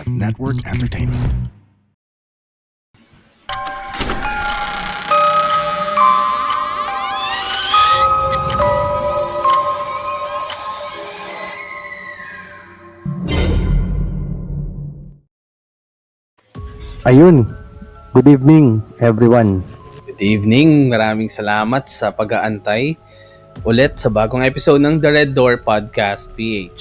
Network Entertainment. Ayun, good evening everyone. Good evening. Maraming salamat sa pag-aantay ulit sa bagong episode ng The Red Door Podcast PH.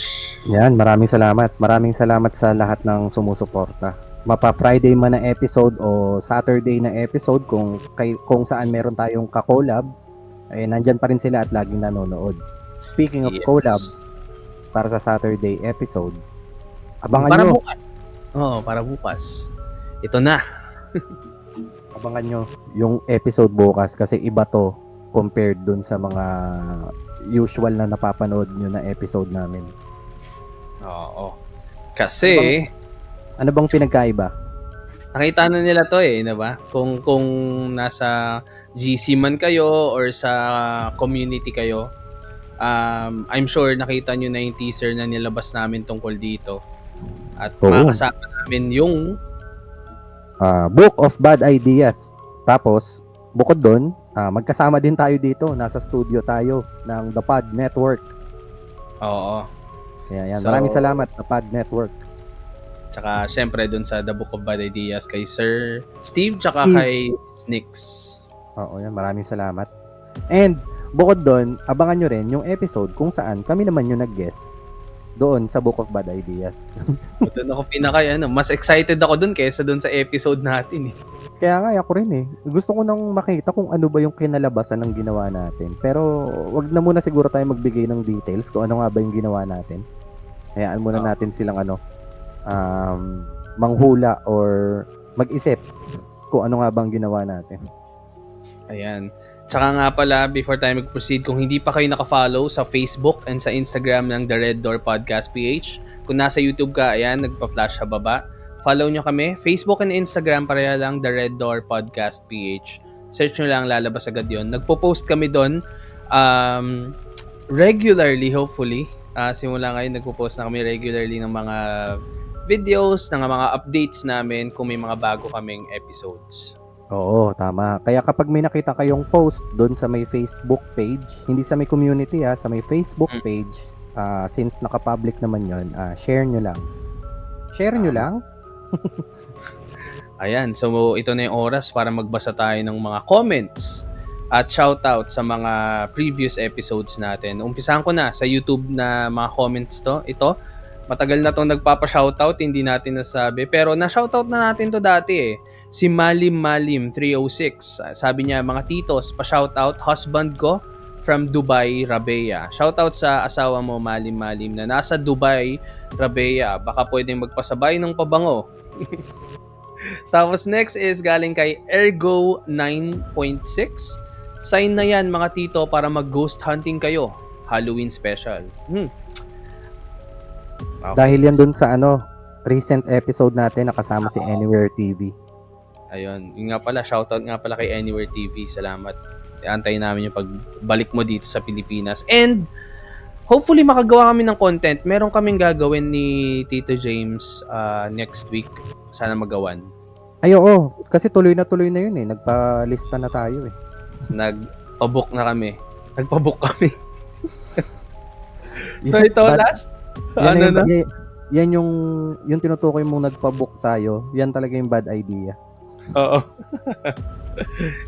Yan, maraming salamat. Maraming salamat sa lahat ng sumusuporta. Mapa-Friday man na episode o Saturday na episode kung saan meron tayong ka-collab, eh nandyan pa rin sila at laging nanonood. Speaking of Yes. collab, para sa Saturday episode, abangan Para nyo. bukas. Oo, para bukas. Ito na. Abangan nyo yung episode bukas kasi iba to compared dun sa mga usual na napapanood nyo na episode namin. Oo. Kasi Ano bang pinagkaiba? nakita na nila to diba? Kung nasa GC man kayo or sa community kayo, I'm sure nakita nyo na yung teaser na nilabas namin tungkol dito. At Oo. makakasama namin yung Book of Bad Ideas. Tapos, bukod doon, magkasama din tayo dito. Nasa studio tayo ng The Pod Network. oo. Kaya yan, So, maraming salamat, The Pod Network. Tsaka syempre dun sa The Book of Bad Ideas kay Sir Steve tsaka Steve. kay Snix. Oo, yan, maraming salamat. And, bukod doon, abangan nyo rin yung episode kung saan kami naman yung nag-guest doon sa Book of Bad Ideas. Doon ako mas excited ako dun kaysa dun sa episode natin eh. Kaya nga, ako rin eh. Gusto ko nang makita kung ano ba yung kinalabasan ng ginawa natin. Pero, wag na muna siguro tayo magbigay ng details kung ano nga ba yung ginawa natin. Hayaan muna natin silang manghula or mag-isip kung ano nga bang ginawa natin. Ayan. Tsaka nga pala, before tayo mag-proceed, kung hindi pa kayo naka-follow sa Facebook and sa Instagram ng The Red Door Podcast PH, kung nasa YouTube ka, ayan, nagpa-flash sa baba. Follow nyo kami. Facebook and Instagram, pareha lang, The Red Door Podcast PH. Search nyo lang, lalabas agad yun. Nagpo-post kami doon regularly, hopefully. Simula ngayon, nagpo-post na kami regularly ng mga videos, ng mga updates namin kung may mga bago kaming episodes. Oo, tama. Kaya kapag may nakita kayong post doon sa may Facebook page, hindi sa may community sa may Facebook page, since naka-public naman yon, share nyo lang. Share nyo lang? Ayan, so ito na yung oras para magbasa tayo ng mga comments at shoutout sa mga previous episodes natin. Umpisahan ko na sa YouTube na mga comments to. Ito, matagal na tong nagpapa-shoutout, hindi natin nasabi. Pero na-shoutout na natin to dati eh. Si Malim 306. Sabi niya, mga titos, pa-shoutout, husband ko from Dubai, Rabea. Shoutout sa asawa mo, Malim na nasa Dubai, Rabea. Baka pwedeng magpasabay ng pabango. Tapos next is galing kay Ergo 9.6. Sign na yan mga tito para mag-ghost hunting kayo. Halloween special. Okay. Dahil yan doon sa recent episode natin nakasama si Anywhere TV. Ayun. Yung nga pala, shoutout nga pala kay Anywhere TV. Salamat. Antayin namin yung pagbalik mo dito sa Pilipinas. And hopefully makagawa kami ng content. Meron kaming gagawin ni Tito James next week. Sana magawan. Ay oo, kasi tuloy na yun eh. Nagpa-lista na tayo eh. Nagpabook kami. So ito, last? Yan yung tinutukoy mong nagpa-book tayo. Yan talaga yung bad idea. Oo.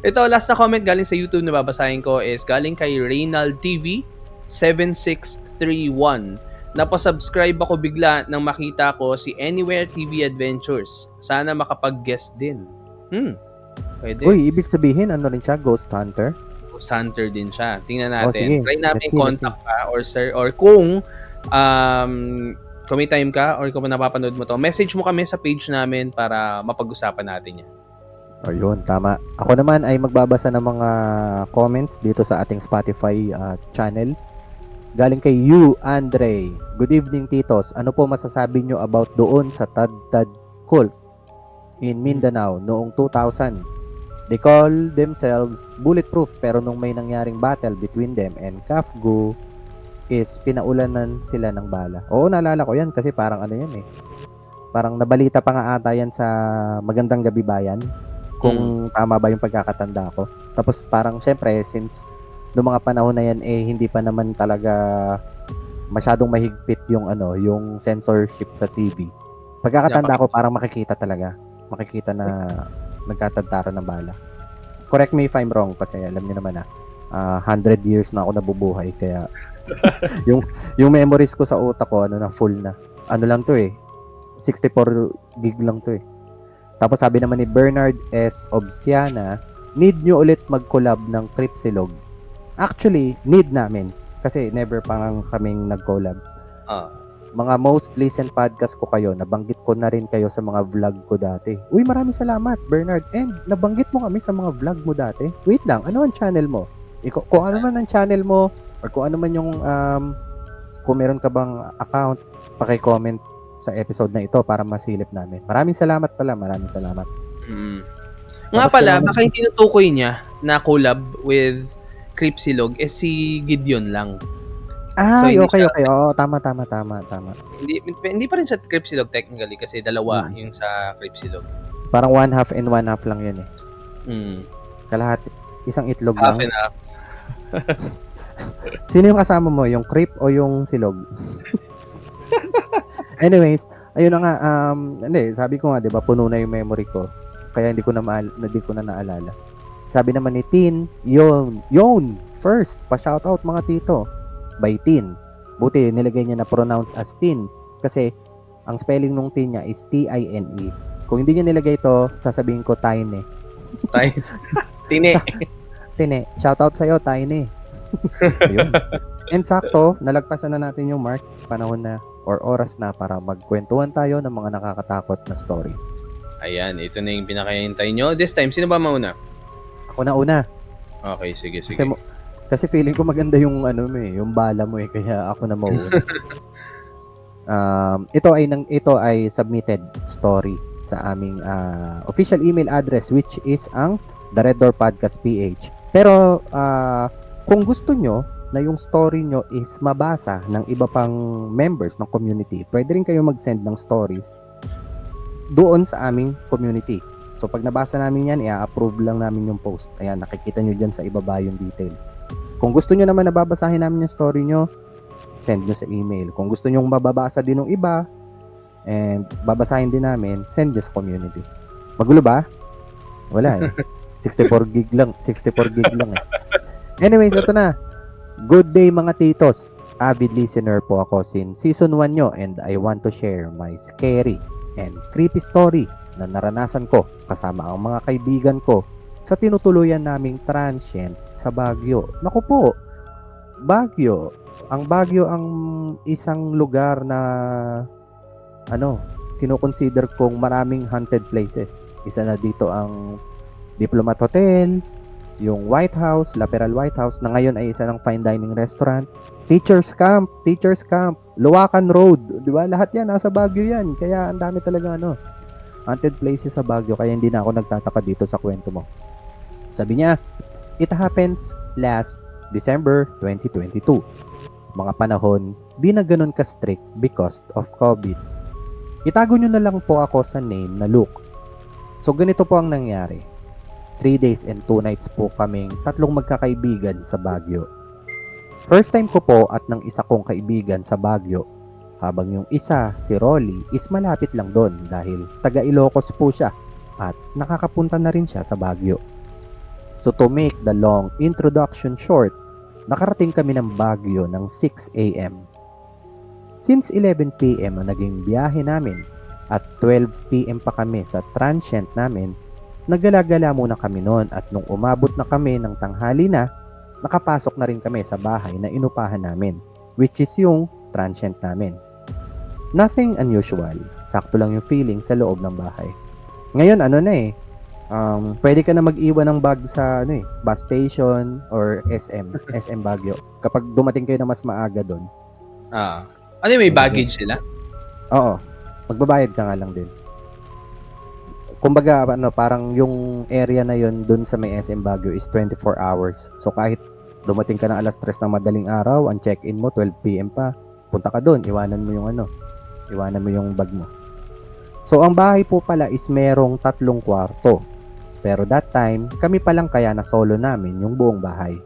Ito, last na comment galing sa YouTube na babasahin ko is galing kay Reynald TV 7631. Napasubscribe ako bigla nang makita ko si Anywhere TV Adventures. Sana makapag-guest din. Pwede. Uy, ibig sabihin, ano rin siya? Ghost Hunter? Ghost Hunter din siya. Tingnan natin. Sige. Try namin Let's see. contact ka or sir, or kung may time ka or kung napapanood mo to, message mo kami sa page namin para mapag-usapan natin yan. Ayun, tama. Ako naman ay magbabasa ng mga comments dito sa ating Spotify channel. Galing kay you, Andre. Good evening, titos. Ano po masasabi nyo about doon sa Tad cult in Mindanao noong 2000? They call themselves bulletproof pero nung may nangyaring battle between them and Kafgu is pinaulanan sila ng bala. Oo, naalala ko yan kasi parang ano yan eh. Parang nabalita pa nga ata yan sa Magandang Gabi Bayan, kung tama ba yung pagkakatanda ko. Tapos parang syempre, since noong mga panahon na yan, hindi pa naman talaga masyadong mahigpit yung yung censorship sa TV. Pagkakatanda ko, parang makikita makikita na nagkatantaran ng bala. Correct me if I'm wrong, kasi alam niyo naman 100 years na ako nabubuhay, kaya yung memories ko sa utak ko na full na. Ano lang to 64 gig lang to Tapos sabi naman ni Bernard S. Obsiana, need nyo ulit mag-collab ng Cripsilog. Actually, need namin. Kasi never pa kaming nag-collab. Mga most listened podcast ko kayo, nabanggit ko na rin kayo sa mga vlog ko dati. Uy, maraming salamat, Bernard. And nabanggit mo kami sa mga vlog mo dati. Wait lang, ano ang channel mo? Kung ano man ang channel mo, or kung ano man yung, kung meron ka bang account, paki-comment sa episode na ito para masilip namin. Maraming salamat pala, maraming salamat. Nga pala, baka yung tinutukoy niya na collab with Cripsilog si Gideon lang. So, okay. Oo, tama. Hindi pa rin sa Cripsilog technically kasi dalawa yung sa Cripsilog. Parang 1/2 and 1/2 lang yun Kalahati. Isang itlog half lang. and half. Sino yung kasama mo? Yung Crip o yung Silog? Anyways, ayun na nga. Sabi ko nga, di ba, puno na yung memory ko. Kaya hindi ko na naalala. Sabi naman ni Tin, Yon, first, pa-shoutout mga tito. By Tin. Buti, nilagay niya na pronounce as Tin. Kasi, ang spelling nung Tin niya is Tine. Kung hindi niya nilagay ito, sasabihin ko Tine. Tine. Shoutout sa'yo, Tine. Ayun. And sakto, nalagpasan na natin yung mark. Panahon na or oras na para magkwentuhan tayo ng mga nakakatakot na stories. Ayan, ito na yung pinakahintay nyo. This time, sino ba mauna? Ako na una. Okay, sige. Kasi feeling ko maganda yung yung bala mo kaya ako na mauna. Ito ay submitted story sa aming official email address, which is ang The Red Door Podcast PH. Pero kung gusto nyo na yung story nyo is mabasa ng iba pang members ng community, pwede rin kayo mag-send ng stories doon sa aming community. So pag nabasa namin yan, i-approve lang namin yung post. Ayan, nakikita nyo dyan sa ibaba yung details. Kung gusto nyo naman na babasahin namin yung story nyo, send nyo sa email. Kung gusto nyo mababasa din ng iba and babasahin din namin, send nyo sa community. Magulo ba? Wala 64 gig lang Anyways, ito na. Good day mga titos. Avid listener po ako since season 1 nyo, and I want to share my scary and creepy story na naranasan ko kasama ang mga kaibigan ko sa tinutuluyan naming transient sa Baguio. Naku po, Baguio. Ang Baguio ang isang lugar na kino-consider kong maraming haunted places. Isa na dito ang Diplomat Hotel, yung White House, Laperal White House, na ngayon ay isa ng fine dining restaurant. Teachers Camp, Luwakan Road, di ba? Lahat yan, nasa Baguio yan. Kaya ang dami talaga haunted places sa Baguio, kaya hindi na ako nagtataka dito sa kwento mo. Sabi niya, it happens last December 2022. Mga panahon, di na ganun ka-strict because of COVID. Itago nyo na lang po ako sa name na Luke. So ganito po ang nangyari. 3 days and 2 nights po kaming tatlong magkakaibigan sa Baguio. First time ko po at ng isa kong kaibigan sa Baguio, habang yung isa, si Rolly, is malapit lang doon dahil taga Ilocos po siya at nakakapunta na rin siya sa Baguio. So to make the long introduction short, nakarating kami ng Baguio ng 6 a.m. Since 11 p.m. ang naging biyahe namin at 12 p.m. pa kami sa transient namin, nagala-gala muna kami noon, at nung umabot na kami ng tanghali na, nakapasok na rin kami sa bahay na inupahan namin, which is yung transient namin. Nothing unusual, sakto lang yung feeling sa loob ng bahay. Ngayon pwede ka na mag-iwan ng bag sa bus station or SM Baguio kapag dumating kayo na mas maaga doon. May baggage sila? Oo, magbabayad ka nga lang din. Kumbaga, parang yung area na yun dun sa may SM Baguio is 24 hours. So, kahit dumating ka na alas 3 ng madaling araw, ang check-in mo 12 p.m. pa, punta ka dun, iwanan mo yung bag mo. So ang bahay po pala is merong 3 kwarto. Pero that time, kami pa lang kaya na solo namin yung buong bahay.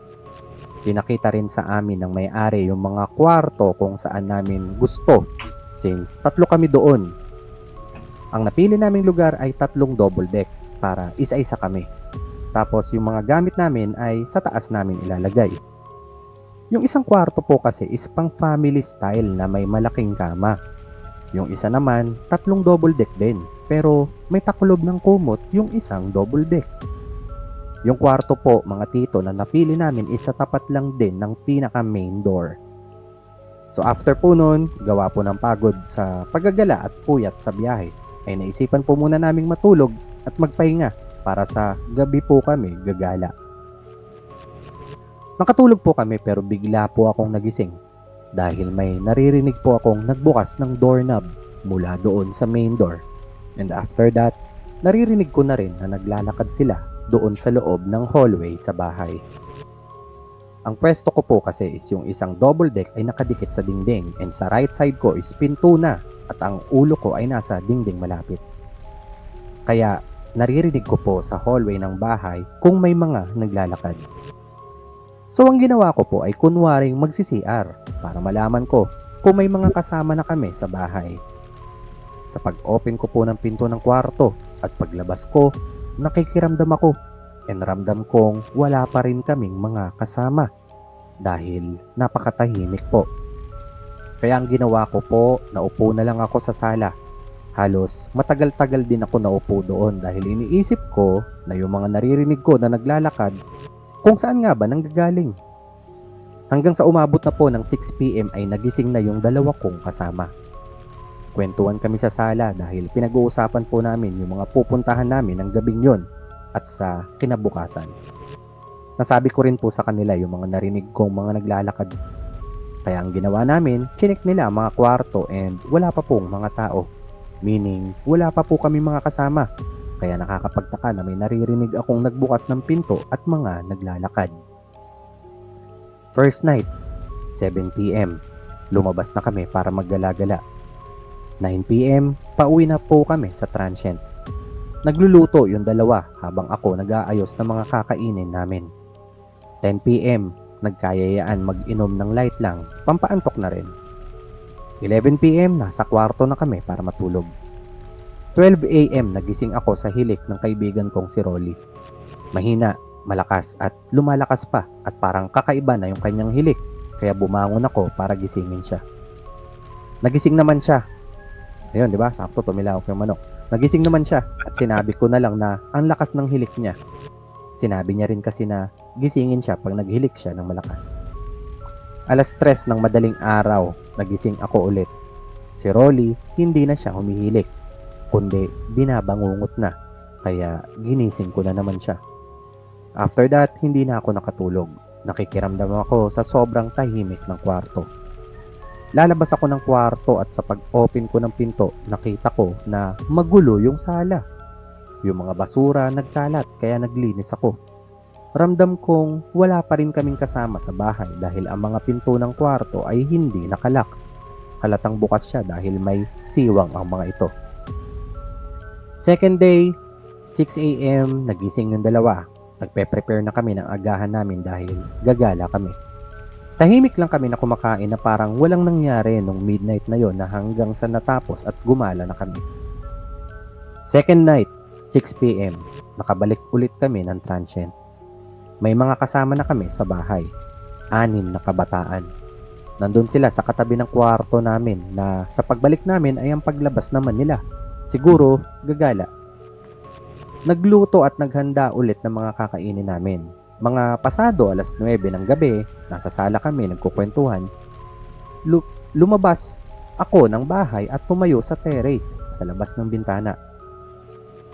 Pinakita rin sa amin ng may-ari yung mga kwarto kung saan namin gusto since 3 kami doon. Ang napili naming lugar ay 3 double deck para isa-isa kami. Tapos yung mga gamit namin ay sa taas namin ilalagay. Yung isang kwarto po kasi is pang family style na may malaking kama. Yung isa naman, 3 double deck din. Pero may takulob ng kumot yung isang double deck. Yung kwarto po, mga tito, na napili namin is sa tapat lang din ng pinaka main door. So after po nun, gawa po ng pagod sa paggagala at puyat sa biyahe, ay naisipan po muna naming matulog at magpahinga para sa gabi po kami gagala. Nakatulog po kami pero bigla po akong nagising dahil may naririnig po akong nagbukas ng doorknob mula doon sa main door. And after that, naririnig ko na rin na naglalakad sila doon sa loob ng hallway sa bahay. Ang pwesto ko po kasi is yung isang double deck ay nakadikit sa dingding and sa right side ko is pinto na at ang ulo ko ay nasa dingding malapit. Kaya naririnig ko po sa hallway ng bahay kung may mga naglalakad. So ang ginawa ko po ay kunwaring magsi-CR para malaman ko kung may mga kasama na kami sa bahay. Sa pag-open ko po ng pinto ng kwarto at paglabas ko, nakikiramdam ako and ramdam kong wala pa rin kaming mga kasama dahil napakatahimik po. Kaya ang ginawa ko po, naupo na lang ako sa sala. Halos matagal-tagal din ako naupo doon dahil iniisip ko na yung mga naririnig ko na naglalakad kung saan nga ba nanggagaling. Hanggang sa umabot na po ng 6 PM ay nagising na yung 2 kong kasama. Kwentuhan kami sa sala dahil pinag-uusapan po namin yung mga pupuntahan namin ng gabing yon at sa kinabukasan. Nasabi ko rin po sa kanila yung mga narinig kong mga naglalakad. Kaya ang ginawa namin, chinik nila ang mga kwarto and wala pa pong mga tao. Meaning, wala pa po kami mga kasama. Kaya nakakapagtaka na may naririnig akong nagbukas ng pinto at mga naglalakad. First night, 7 PM. Lumabas na kami para maggala-gala. 9 PM, pauwi na po kami sa transient. Nagluluto yung 2 habang ako nag-aayos ng mga kakainin namin. 10 PM, nagkayayaan mag-inom ng light lang, pampaantok na rin. 11 PM, nasa kwarto na kami para matulog. 12 AM, nagising ako sa hilik ng kaibigan kong si Rolly. Mahina, malakas at lumalakas pa at parang kakaiba na yung kanyang hilik, kaya bumangon ako para gisingin siya. Nagising naman siya. Ayun, di ba? Sakto, tumilawak yung manok. Nagising naman siya at sinabi ko na lang na ang lakas ng hilik niya. Sinabi niya rin kasi na gisingin siya pag naghilik siya ng malakas. 3:00 ng madaling araw, nagising ako ulit. Si Rolly, hindi na siya humihilik, kundi binabangungot na, kaya ginising ko na naman siya. After that, hindi na ako nakatulog. Nakikiramdam ako sa sobrang tahimik ng kwarto. Lalabas ako ng kwarto at sa pag-open ko ng pinto, nakita ko na magulo yung sala. Yung mga basura nagkalat kaya naglinis ako. Ramdam kong wala pa rin kaming kasama sa bahay dahil ang mga pinto ng kwarto ay hindi nakalak. Halatang bukas siya dahil may siwang ang mga ito. Second day, 6 AM, nagising yung 2. Nagpe-prepare na kami ng agahan namin dahil gagala kami. Tahimik lang kami na kumakain na parang walang nangyari nung midnight na yon na hanggang sa natapos at gumala na kami. Second night, 6 PM, nakabalik ulit kami ng transient. May mga kasama na kami sa bahay, 6 na kabataan. Nandun sila sa katabi ng kwarto namin na sa pagbalik namin ay ang paglabas naman nila. Siguro, gagala. Nagluto at naghanda ulit ng mga kakainin namin. Mga pasado 9:00 ng gabi, nasa sala kami nagkukwentuhan. Lumabas ako ng bahay at tumayo sa terrace sa labas ng bintana.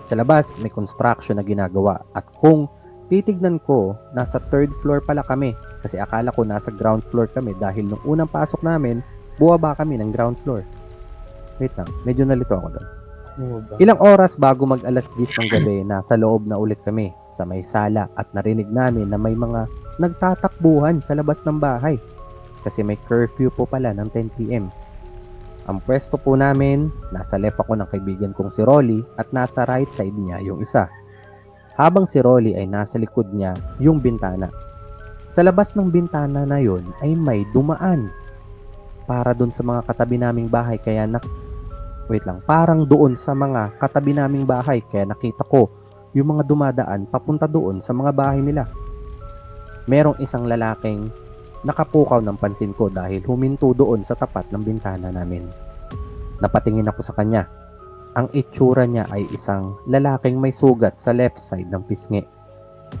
Sa labas may construction na ginagawa at kung titignan ko, nasa 3rd floor pala kami kasi akala ko nasa ground floor kami dahil nung unang pasok namin, buwaba kami ng ground floor. Wait lang, medyo nalito ako doon. Ilang oras bago mag 10:00 ng gabi, nasa loob na ulit kami sa may sala at narinig namin na may mga nagtatakbuhan sa labas ng bahay kasi may curfew po pala ng 10 PM. Ang pwesto po namin, nasa left ako ng kaibigan kong si Rolly at nasa right side niya yung isa. Habang si Rolly ay nasa likod niya yung bintana. Sa labas ng bintana na yon ay may dumaan. Para doon sa mga katabi naming bahay kaya parang doon sa mga katabi naming bahay kaya nakita ko yung mga dumadaan papunta doon sa mga bahay nila. Merong isang lalaking nakapukaw ng pansin ko dahil huminto doon sa tapat ng bintana namin. Napatingin ako sa kanya. Ang itsura niya ay isang lalaking may sugat sa left side ng pisngi.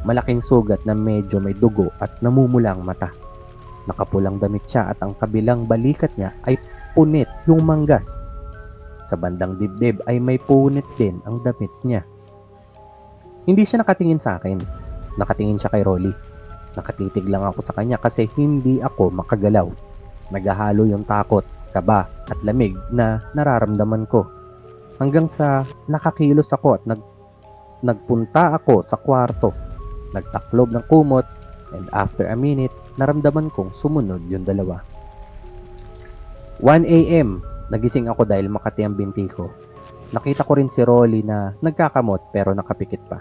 Malaking sugat na medyo may dugo at namumulang mata. Nakapulang damit siya at ang kabilang balikat niya ay punit yung manggas. Sa bandang dibdib ay may punit din ang damit niya. Hindi siya nakatingin sa akin. Nakatingin siya kay Rolly. Nakatitig lang ako sa kanya kasi hindi ako makagalaw. Naghahalo yung takot, kaba at lamig na nararamdaman ko. Hanggang sa nakakilos ako at nagpunta ako sa kwarto. Nagtaklob ng kumot and after a minute, naramdaman kong sumunod yung dalawa. 1 a.m. Nagising ako dahil makati ang binti ko. Nakita ko rin si Rolly na nagkakamot pero nakapikit pa.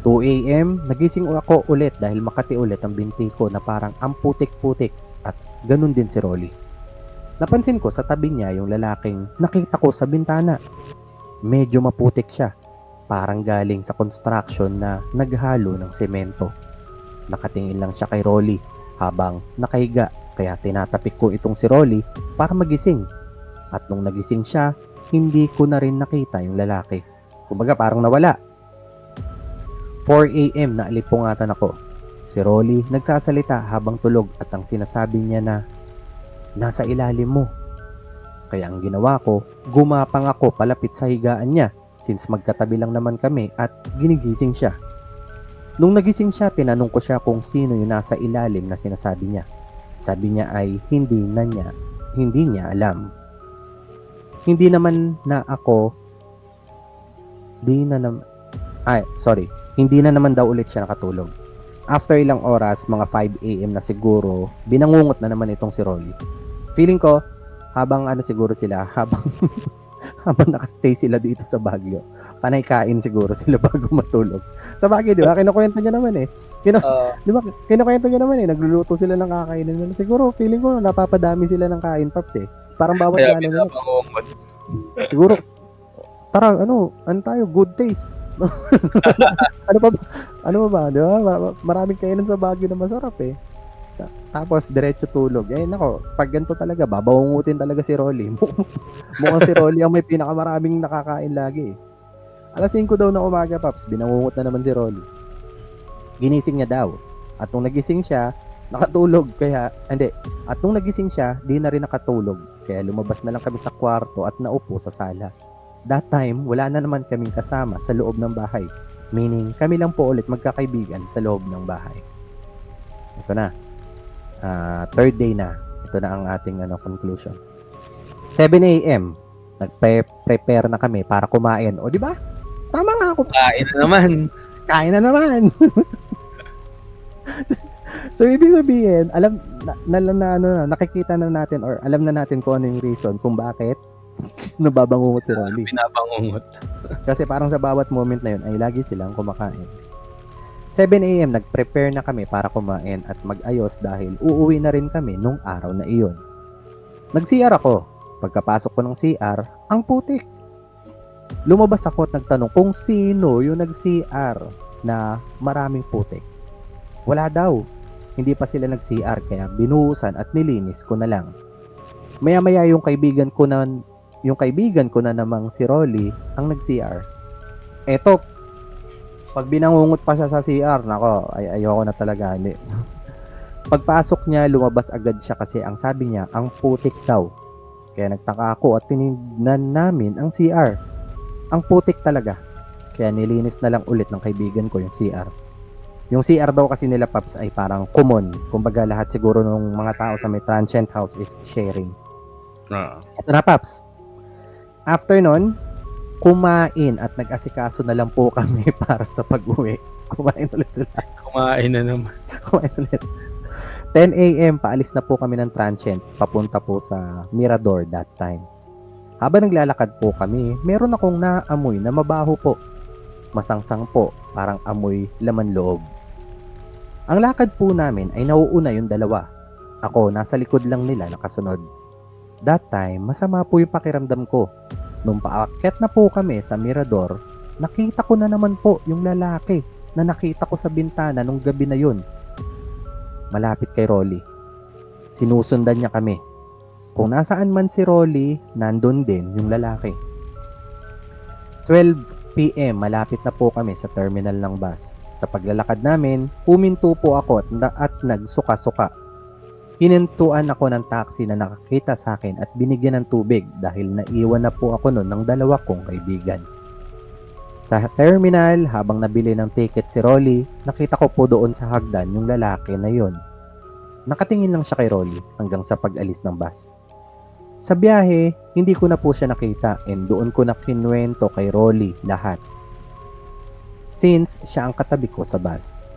2 a.m. Nagising ako ulit dahil makati ulit ang binti ko na parang ang putik-putik at ganun din si Rolly. Napansin ko sa tabi niya yung lalaking nakita ko sa bintana. Medyo maputik siya. Parang galing sa construction na naghalo ng semento. Nakatingin lang siya kay Rolly habang nakahiga kaya tinatapik ko itong si Rolly para magising. At nung nagising siya, hindi ko na rin nakita yung lalaki. Kumbaga parang nawala. 4 a.m. na alipungatan ako. Si Rolly nagsasalita habang tulog at ang sinasabi niya na nasa ilalim mo. Kaya ang ginawa ko, gumapang ako palapit sa higaan niya since magkatabi lang naman kami at ginigising siya. Nung nagising siya, tinanong ko siya kung sino yung nasa ilalim na sinasabi niya. Sabi niya ay hindi niya alam. Hindi naman daw ulit siya nakatulog. After ilang oras, mga 5 a.m. na siguro, binangungot na naman itong si Rolly. Feeling ko, habang nakastay sila dito sa Baguio, panay kain siguro sila bago matulog. Sa Baguio, di ba? Kinukwento niya naman eh. Kinukwento niya naman eh. Nagluluto sila ng kakainin. Siguro, feeling ko, napapadami sila ng kain, Paps eh. Parang bawat Kaya gano'n. pinapangungot. Siguro, tara, ano tayo, good taste. ano ba, di ba? Maraming kainan sa Baguio na masarap eh. Tapos, diretso tulog. Eh, nako, pag ganito talaga, babawangutin talaga si Rolly. Mukhang si Rolly ang may pinakamaraming nakakain lagi eh. Alas 5 daw ng umaga, Paps, binangungot na naman si Rolly. Ginising niya daw. At nung nagising siya, nakatulog. At nung nagising siya, di na rin nakatulog. Kaya lumabas na lang kami sa kwarto at naupo sa sala. That time, wala na naman kaming kasama sa loob ng bahay. Meaning, kami lang po ulit magkakaibigan sa loob ng bahay. Ito na. Third day na. Ito na ang ating conclusion. 7 a.m. Nagpe-prepare na kami para kumain. O, di ba? Tama nga ako. Kain na naman. Kain na naman. So, ibig sabihin, nakikita na natin or alam na natin kung ano yung reason kung bakit nababangungot si Rolly. Pinabangungot. Kasi parang sa bawat moment na yun ay lagi silang kumakain. 7 a.m. nag-prepare na kami para kumain at mag-ayos dahil uuwi na rin kami nung araw na iyon. Nag-CR ako. Pagkapasok ko ng CR, ang putik. Lumabas ako at nagtanong kung sino yung nag-CR na maraming putik. Wala daw. Hindi pa sila nag-CR kaya binuhusan at nilinis ko na lang. Maya-maya yung kaibigan ko na namang si Rolly ang nag-CR. Eto, pag binangungot pa siya sa CR, nako, ayoko na talaga. Pagpasok niya, lumabas agad siya kasi ang sabi niya, ang putik daw. Kaya nagtaka ako at tinignan namin ang CR. Ang putik talaga. Kaya nilinis na lang ulit ng kaibigan ko yung CR. Yung CR daw kasi nila, Paps, ay parang common. Kumbaga lahat siguro ng mga tao sa may transient house is sharing. Ito na, Paps. After nun, kumain at nag-asikaso na lang po kami para sa pag-uwi. Kumain ulit sila. Kumain na naman. Kumain ulit. 10 a.m. paalis na po kami ng transient papunta po sa Mirador that time. Habang naglalakad po kami, meron akong naamoy na mabaho po. Masangsang po, parang amoy laman loob. Ang lakad po namin ay nauuna yung dalawa. Ako, nasa likod lang nila nakasunod. That time, masama po yung pakiramdam ko. Nung paakyat na po kami sa Mirador, nakita ko na naman po yung lalaki na nakita ko sa bintana nung gabi na yun. Malapit kay Rolly. Sinusundan niya kami. Kung nasaan man si Rolly, nandun din yung lalaki. 12 p.m. malapit na po kami sa terminal ng bus. Sa paglalakad namin, huminto po ako at nagsuka-suka. Hinintuan ako ng taxi na nakakita sa akin at binigyan ng tubig dahil naiwan na po ako noon ng dalawa kong kaibigan. Sa terminal, habang nabili ng ticket si Rolly, nakita ko po doon sa hagdan yung lalaki na yon. Nakatingin lang siya kay Rolly hanggang sa pag-alis ng bus. Sa biyahe, hindi ko na po siya nakita and doon ko na kinuwento kay Rolly lahat. Since siya ang katabi ko sa bus.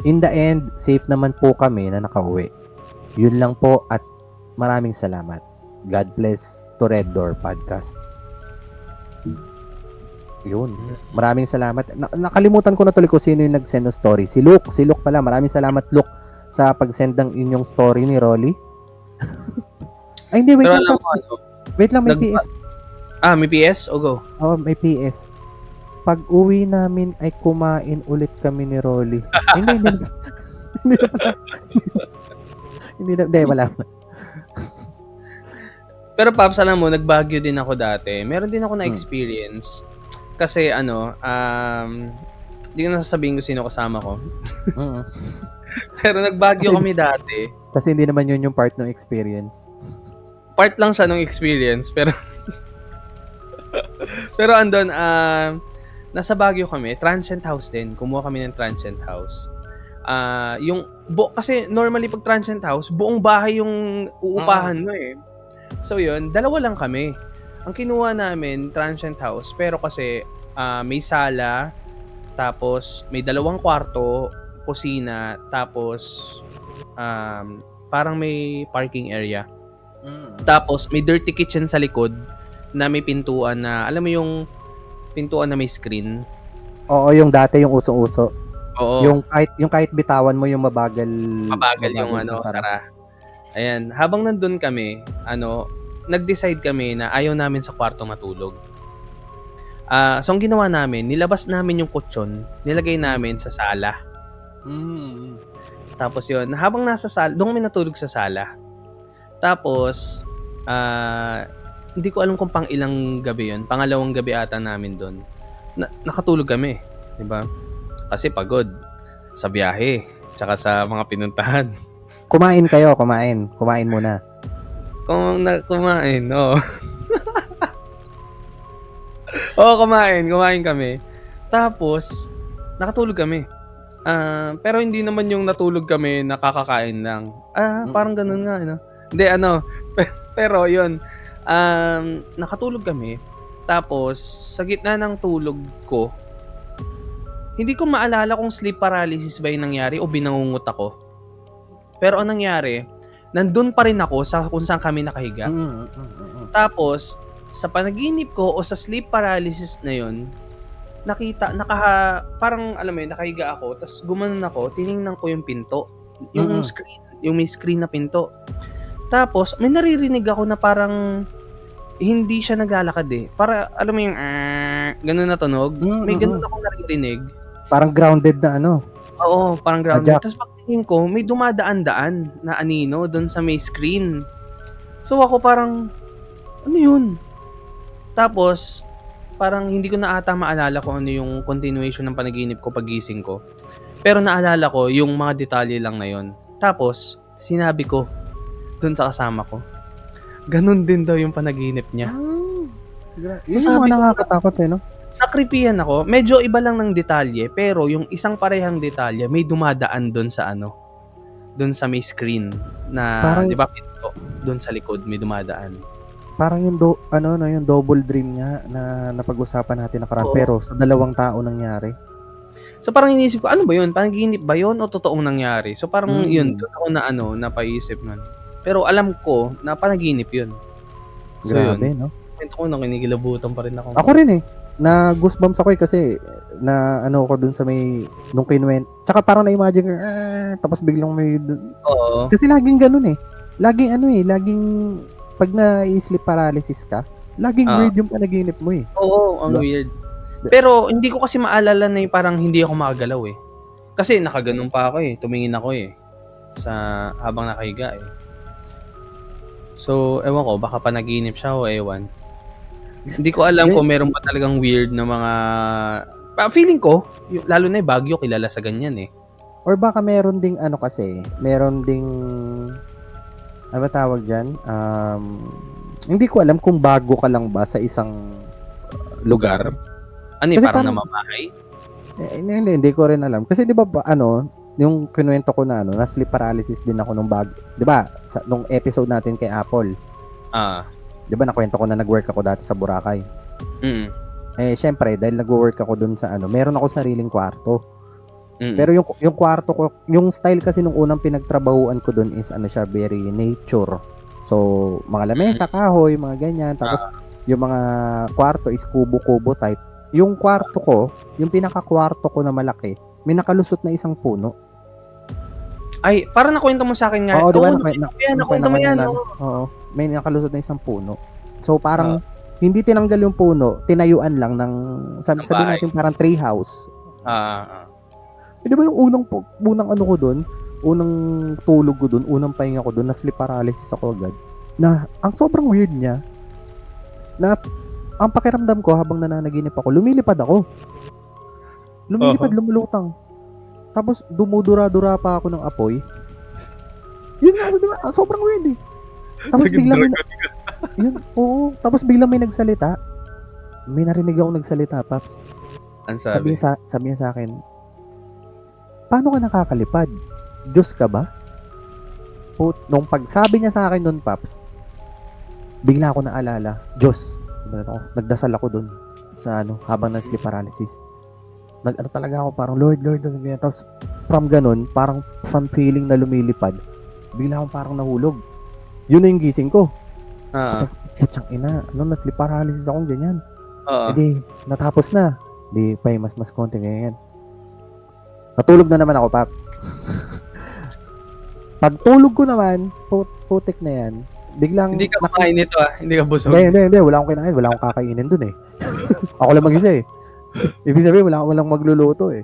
In the end, safe naman po kami na nakauwi. Yun lang po at maraming salamat. God bless to Red Door Podcast. Yun. Maraming salamat. Nakalimutan ko na tuloy kung sino yung nag-send ng story. Si Luke pala. Maraming salamat, Luke, sa pag-send ng inyong story ni Rolly. Ay, hindi. Wait Pero lang. alam Pops. mo, ano, Wait lang, may PS. may PS? O go. Oh, may PS. Pag uwi namin ay kumain ulit kami ni Rolly. Hindi. Hindi, wala. Pero Paps, alam mo, nag-Baguio din ako dati. Meron din ako na-experience. Kasi hindi ko na sasabihin ko sino kasama ko. Pero nag-Baguio kami dati. Kasi hindi naman yun yung part ng experience. Part lang siya ng experience. Pero pero andun, nasa Baguio kami. Transient house din. Kumuha kami ng transient house. Kasi normally pag transient house, buong bahay yung uupahan mo eh. So yun, dalawa lang kami. Ang kinuha namin, transient house, pero kasi may sala, tapos may 2 kwarto, kusina, tapos parang may parking area. Tapos may dirty kitchen sa likod na may pintuan na, alam mo yung pintuan na may screen? Oo, yung dati yung usong-uso. Oo. Yung kahit bitawan mo yung mabagal yung sara. Ayan, habang nandun kami, nag-decide kami na ayaw namin sa kwarto matulog. So ang ginawa namin, nilabas namin yung kutsyon, nilagay namin sa sala. Tapos yun, habang nasa sala, doon kami natulog sa sala. Tapos, hindi ko alam kung pang ilang gabi yun, pangalawang gabi ata namin doon. Nakatulog kami, di ba? Kasi pagod sa biyahe, tsaka sa mga pinuntahan. Kumain kayo, kumain muna. Kumain, oo. Oo, kumain kami. Tapos, nakatulog kami. Pero hindi naman yung natulog kami nakakakain lang. Parang ganun nga, no? Hindi, pero yun, nakatulog kami. Tapos, sa gitna ng tulog ko, hindi ko maalala kung sleep paralysis ba yung nangyari o binangungot ako. Pero ang nangyari, nandun pa rin ako sa kung saan kami nakahiga. Tapos, sa panaginip ko o sa sleep paralysis na yun, parang alam mo yun, nakahiga ako, tapos gumanon ako, tiningnan ko yung pinto. Yung screen, yung may screen na pinto. Tapos, may naririnig ako na parang hindi siya naglalakad eh. Para, alam mo yung ganun na tunog. May ganun ako naririnig. Parang grounded na Oo, parang grounded. Tapos pagtingin ko, may dumadaan-daan na anino doon sa may screen. So ako parang, ano yun? Tapos, parang hindi ko na ata maalala kung ano yung continuation ng panaginip ko pagising ko. Pero naalala ko yung mga detalye lang na yun. Tapos, sinabi ko doon sa kasama ko, ganun din daw yung panaginip niya. Yun yung mga nakakatakot no? Nakripihan ako. Medyo iba lang ng detalye, pero yung isang parehang detalye, may dumadaan doon sa doon sa may screen na, parang, di ba, pinto, doon sa likod, may dumadaan. Parang yung double dream nga na napag-usapan natin nakaraan, pero sa 2 tao nangyari. So parang iniisip ko, ano ba yun? Panaginip ba yun o totoong nangyari? So parang yun, Mm. doon ako na napaisip nun. Pero alam ko na panaginip yun. So yun, Grabe, no? kwento ko na kinikilabutan pa rin ako. Ako rin eh. Na goosebumps ako eh kasi na ano ko dun sa may nung kinuwent. Tsaka parang na-imagine ko, tapos biglang may Oo. kasi laging ganun eh. Laging pag na-sleep paralysis ka, laging Ah. weird yung panaginip mo eh. Oo, ang Diba? weird. Pero hindi ko kasi maalala na yung parang hindi ako makagalaw eh. Kasi nakaganon pa ako eh. Tumingin ako eh. Sa habang nakahiga eh. So, ewan ko, baka panaginip siya o ewan. Hindi ko alam kung meron ba talagang weird na mga... Feeling ko, lalo na yung Baguio, kilala sa ganyan eh. Or baka meron ding ano kasi, meron ding ano ba tawag dyan? Hindi ko alam kung bago ka lang ba sa isang lugar. Ano Kasi parang parang- namamahay? Hindi ko rin alam. Kasi 'di ba yung kinuwento ko na na sleep paralysis din ako nung 'di ba? Nung episode natin kay Apple. Ah. 'Di ba nakwento ko na nag-work ako dati sa Boracay. Mm. Syempre dahil nag-work ako dun sa meron ako sariling kwarto. Mm. Pero yung kwarto ko, yung style kasi nung unang pinagtrabahuan ko dun is siya very nature. So, mga lamesa, kahoy, mga ganyan. Tapos yung mga kwarto is kubo-kubo type. Yung kwarto ko, yung pinaka-kwarto ko na malaki, may nakalusot na isang puno. Ay, parang nakwento mo sa akin nga. Oo, di ba? Nakwento mo yan. Oo, may nakalusot na isang puno. So, parang hindi tinanggal yung puno, tinayuan lang ng, sabihin natin parang tree house. Di ba yung unang ano ko doon, unang tulog ko doon, unang pahinga ko doon, na sleep paralysis ako agad. Na, ang sobrang weird niya, na ang pakiramdam ko habang nananaginip ako, lumilipad ako. Lumulutang. Tapos dumudura-dura pa ako ng apoy. Yun nga, di ba? Sobrang weird eh. Tapos biglang tapos biglang may nagsalita. May narinig ako nagsalita, Paps. Ang sabi niya sa akin, paano ka nakakalipad? Diyos ka ba? Nung pagsabi niya sa akin doon, Paps, bigla ako naalala, Diyos. Nagdasal ako doon sa habang na sleep paralysis. Talaga ako, parang Lord, tapos from ganun, parang from feeling na lumilipad, bigla akong parang nahulog. Yun na yung gising ko. Putsang ina, na sleep paralysis akong ganyan. Edi, natapos na. Di pa mas konti ganyan. Natulog na naman ako, Paps. Pagtulog ko naman, putik na yan, biglang... Hindi ka makain nito hindi ka busog. Hindi, wala akong kinain, wala akong kakainin dun eh. Ako lang mag-isa eh. Ibig sabihin, walang magluluto eh.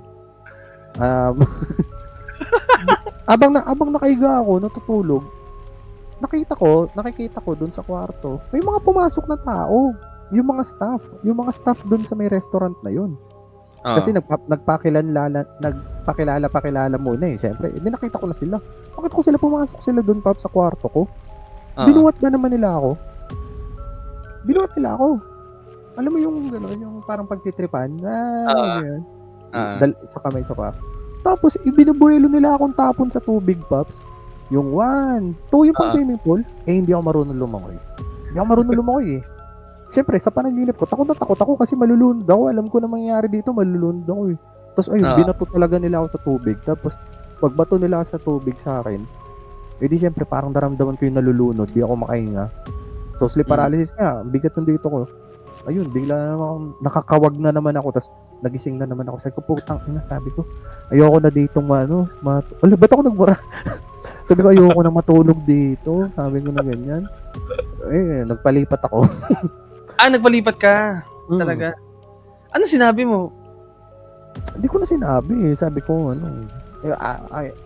Abang nakahiga ako, natutulog, nakikita ko dun sa kwarto, may mga pumasok na tao. Yung mga staff dun sa may restaurant na yun. Kasi nagpakilala muna eh. Siyempre, hindi nakita ko na sila. Bakit ko sila pumasok sila dun, Pap, sa kwarto ko? Binuhat ba naman nila ako? Binuhat nila ako. Alam mo yung gano'n, yung parang pagtitripan. Sa kamay sa kwarto. Tapos, ibinubuelo nila akong tapon sa tubig, Paps. Yung 1, 2 yung pang swimming pool. Hindi ako marunong lumangoy. Siyempre, sa panaginip ko, takot na takot ako kasi malulunod ako. Alam ko na mangyayari dito, malulunod ako eh. Tapos binato talaga nila ako sa tubig. Tapos, pagbato nila sa tubig sa akin, di siyempre parang naramdaman ko yung nalulunod. Di ako makahinga. So, sleep paralysis nga. Bigat ng dito ko. Ayun, bigla na naman nakakawag na naman ako. Tapos, nagising na naman ako. Sabi ko, putang ina, sabi ko, ayoko na dito ba't ako nagbura? Sabi ko, ayoko na matulog dito. Sabi ko na ganyan. Nagpalipat ako. Nagpalipat ka. Talaga. Ano sinabi mo? Hindi ko na sinabi. Sabi ko,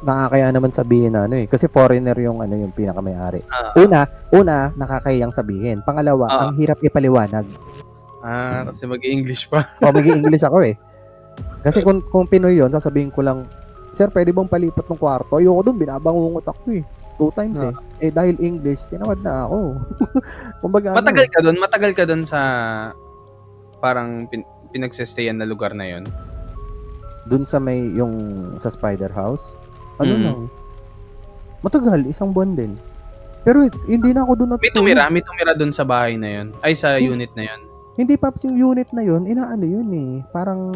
nakakaya naman sabihin na kasi foreigner yung yung pinakamayari. Una, nakakayang sabihin. Pangalawa, ang hirap ipaliwanag. Kasi mag-English pa. Mag-English ako eh. Kasi kung Pinoy yun, sasabihin ko lang, sir, pwede bang palipat ng kwarto? Ayoko doon, binabangungot ako eh. 2 times eh. Dahil English, tinawad na ako. Kumbaga, Matagal ka doon sa parang pinagsistayan na lugar na yon. Doon sa may sa Spider House. Matagal, 1 buwan din. Pero hindi na ako doon natutulog. May tumira doon sa bahay na yon. Ay, sa unit na yon. Hindi, Paps, yung unit na yon, inaano yun eh. Parang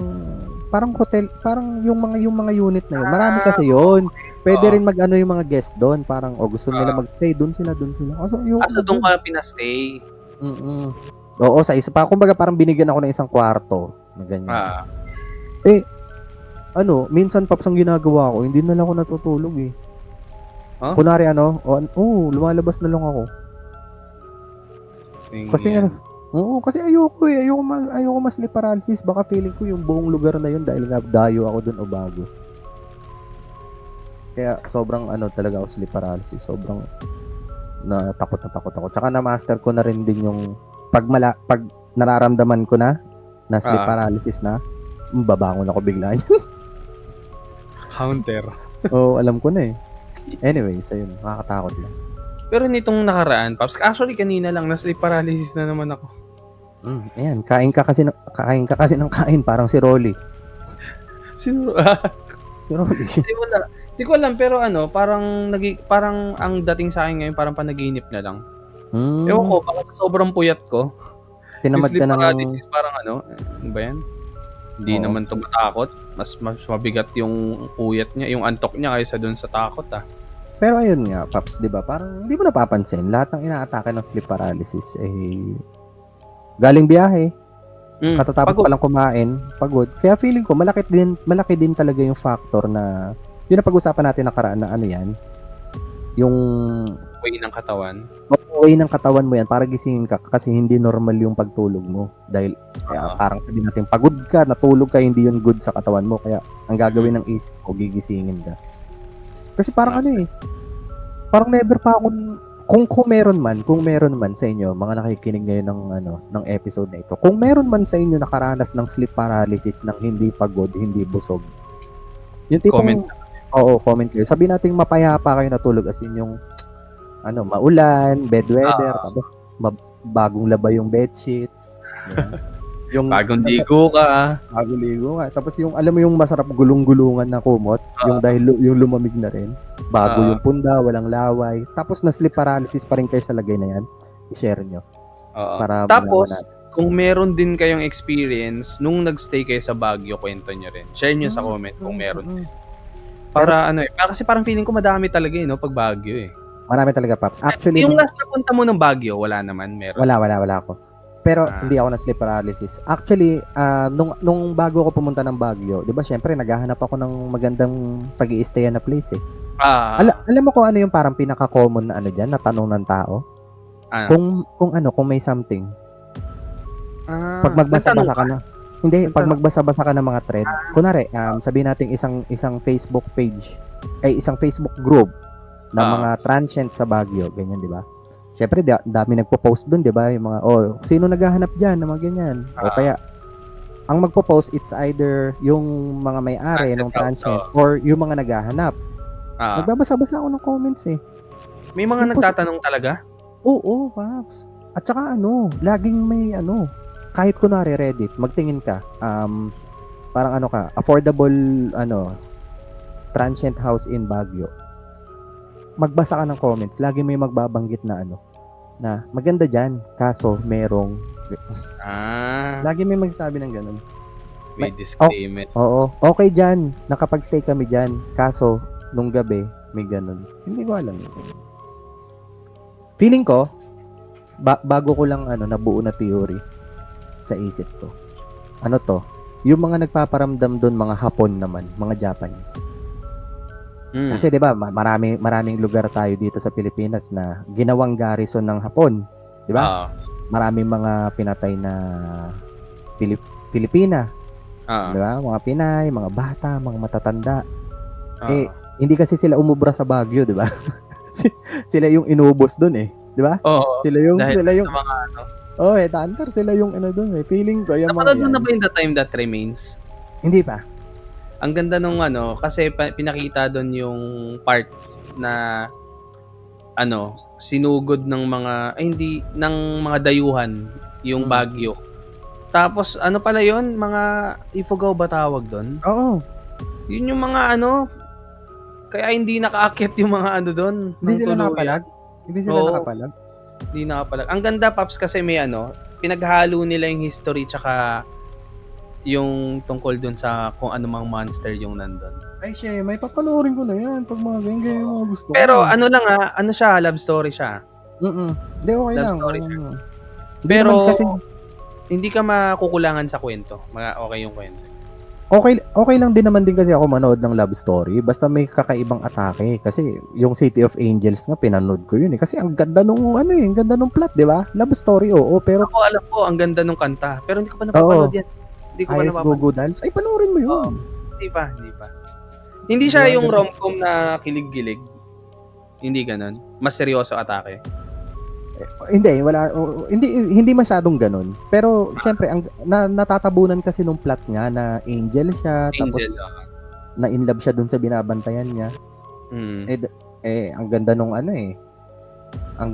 parang hotel, parang yung mga unit na yun. Marami kasi yun. Pwede Oo. rin mag-ano yung mga guest doon. Parang, gusto nila magstay, doon sila. Kaso yung So doon ka pinastay. Mm. Oo, sa isa pa. Kumbaga parang binigyan ako ng isang kwarto. Na ganyan. Ah. Minsan paps ang ginagawa ko, hindi na lang ako natutulog eh. Huh? Kunwari lumalabas na lang ako. Kasi kasi ayoko eh. Ayoko mas sleep paralysis. Baka feeling ko yung buong lugar na yun dahil nga dayo ako dun o bago. Kaya sobrang talaga ako sleep paralysis. Sobrang takot ako. Tsaka na-master ko na rin din yung pag nararamdaman ko na sleep paralysis na, babangon ako bigla. Counter. Alam ko na eh. Anyways, ayun, nakakatakot lang. Pero nitong nakaraan, Paps, actually kanina lang na sleep paralysis na naman ako. Ayan, kain ka kasi ng kain parang si Rolly. Sino? Si Rolly. Hindi ko alam pero parang ang dating sa akin ngayon parang panaginip na lang. Ewan ko, baka sa sobrang puyat ko. Tinamad ka ng paralysis, parang ano ba yan? Hindi naman to matakot. Mas mabigat yung puyat niya, yung antok niya kaysa dun sa takot Pero ayun nga, Paps, 'di ba? Parang hindi mo napapansin lahat ng inaatake ng sleep paralysis galing biyahe. Katatapos pa lang kumain, pagod. Kaya feeling ko malaki din talaga yung factor na yun na pag-usapan natin nakaraan na yan. Yung way ng katawan. Way ng katawan mo yan para gisingin ka kasi hindi normal yung pagtulog mo. Dahil parang sabihin natin pagod ka, natulog ka, hindi yun good sa katawan mo. Kaya ang gagawin ng isip mo, gigisingin ka. Kasi parang parang never pa ako, kung meron man sa inyo, mga nakikinig ngayon ng episode na ito, kung meron man sa inyo nakaranas ng sleep paralysis ng hindi pagod, hindi busog, yung tipong, comment kayo. Sabi natin mapayapa kayo natulog as in yung maulan, bed weather, tapos bagong laba yung bedsheets. Yung bagong ligo ka. Tapos yung alam mo yung masarap gulong-gulungan na kumot, yung dahil yung lumamig na rin. Bago yung punda, walang laway. Tapos na sleep paralysis pa rin kayo sa lagay na yan. I-share nyo. Para tapos kung meron din kayong experience nung nagstay kayo sa Baguio, kwento nyo rin. Share nyo sa comment kung meron. Para kasi parang feeling ko madami talaga pag Baguio Marami talaga, Paps. Actually, yung last na punta mo ng Baguio, wala naman, meron. Wala ako. Pero hindi ako na sleep paralysis. Actually, nung bago ako pumunta ng Baguio, 'di ba, syempre naghahanap ako ng magandang pag-i-stay na place eh. Alam mo kung ano yung parang pinaka-common na diyan na tanong ng tao? Kung may something. Pag magbasa-basa ka na. Hindi, pag magbasa-basa ka ng mga thread. Kunwari, sabihin natin isang Facebook page, isang Facebook group ng mga transient sa Baguio, ganyan, 'di ba? Siyempre, dami nagpo-post doon, 'di ba? Yung mga sino naghahanap diyan ng mga ganyan. O kaya ang magpo-post, it's either yung mga may-ari ng transient or yung mga naghahanap. Nagbabasa-basa ako ng comments eh. May mga nagtatanong talaga? Oo, Paps. At saka laging may kahit kunwari Reddit, magtingin ka, parang affordable transient house in Baguio. Magbasa ka ng comments, lagi may magbabanggit na na maganda dyan, kaso merong lagi may magsabi ng ganun. May disclaimer. Oo, okay dyan, nakapag-stay kami dyan, kaso nung gabi may ganun. Hindi ko alam. Feeling ko bago ko lang nabuo na theory sa isip ko. Yung mga nagpaparamdam doon, mga Hapon naman, mga Japanese. Kasi 'di ba, maraming lugar tayo dito sa Pilipinas na ginawang garrison ng Hapon, 'di ba? Maraming mga pinatay na Pilipina. 'Di ba? Mga Pinay, mga bata, mga matatanda. Hindi kasi sila umubra sa Baguio, 'di ba? Sila yung inubos doon 'di ba? Sila yung mga headhunter, sila yung doon Feeling ko yung mga yan. Na ba yung The Time That Remains? Hindi pa. Ang ganda nung kasi pinakita doon yung part na sinugod ng mga ng mga dayuhan yung Baguio. Tapos pala yon, mga Ifugao ba tawag doon? Oo. Yun yung mga kaya hindi nakaakyat yung mga doon. Hindi sila nakapalag? Hindi nakapalag. Ang ganda, Paps, kasi may pinaghalo nila yung history tsaka yung tungkol dun sa kung anumang monster yung nandun. Ay, siya, may papanoorin ko na yan pag mga ganyan yung mga gusto Pero ko. ano lang ano siya, love story siya. Hindi, okay Love lang. story siya. Hindi Pero naman kasi, hindi ka makukulangan sa kwento. Okay yung kwento. okay lang din naman din kasi ako manood ng love story. Basta may kakaibang atake. Kasi yung City of Angels nga, pinanood ko yun eh. Kasi ang ganda nung, ang ganda nung plot, di ba? Love story, oo. Pero, Ako alam ko, ang ganda nung kanta. Pero hindi ko pa napapanood yan. Hindi ko pa Ayos napapanood. Go Dance, ay panoorin mo yun. Oo. Hindi pa. Hindi siya yung rom-com na kilig-gilig. Hindi ganun. Mas seryoso atake. Hindi masyadong ganun. Pero syempre ang natatabunan kasi nung plot niya na angel siya, tapos na in love siya dun sa binabantayan niya. Ang ganda nung ang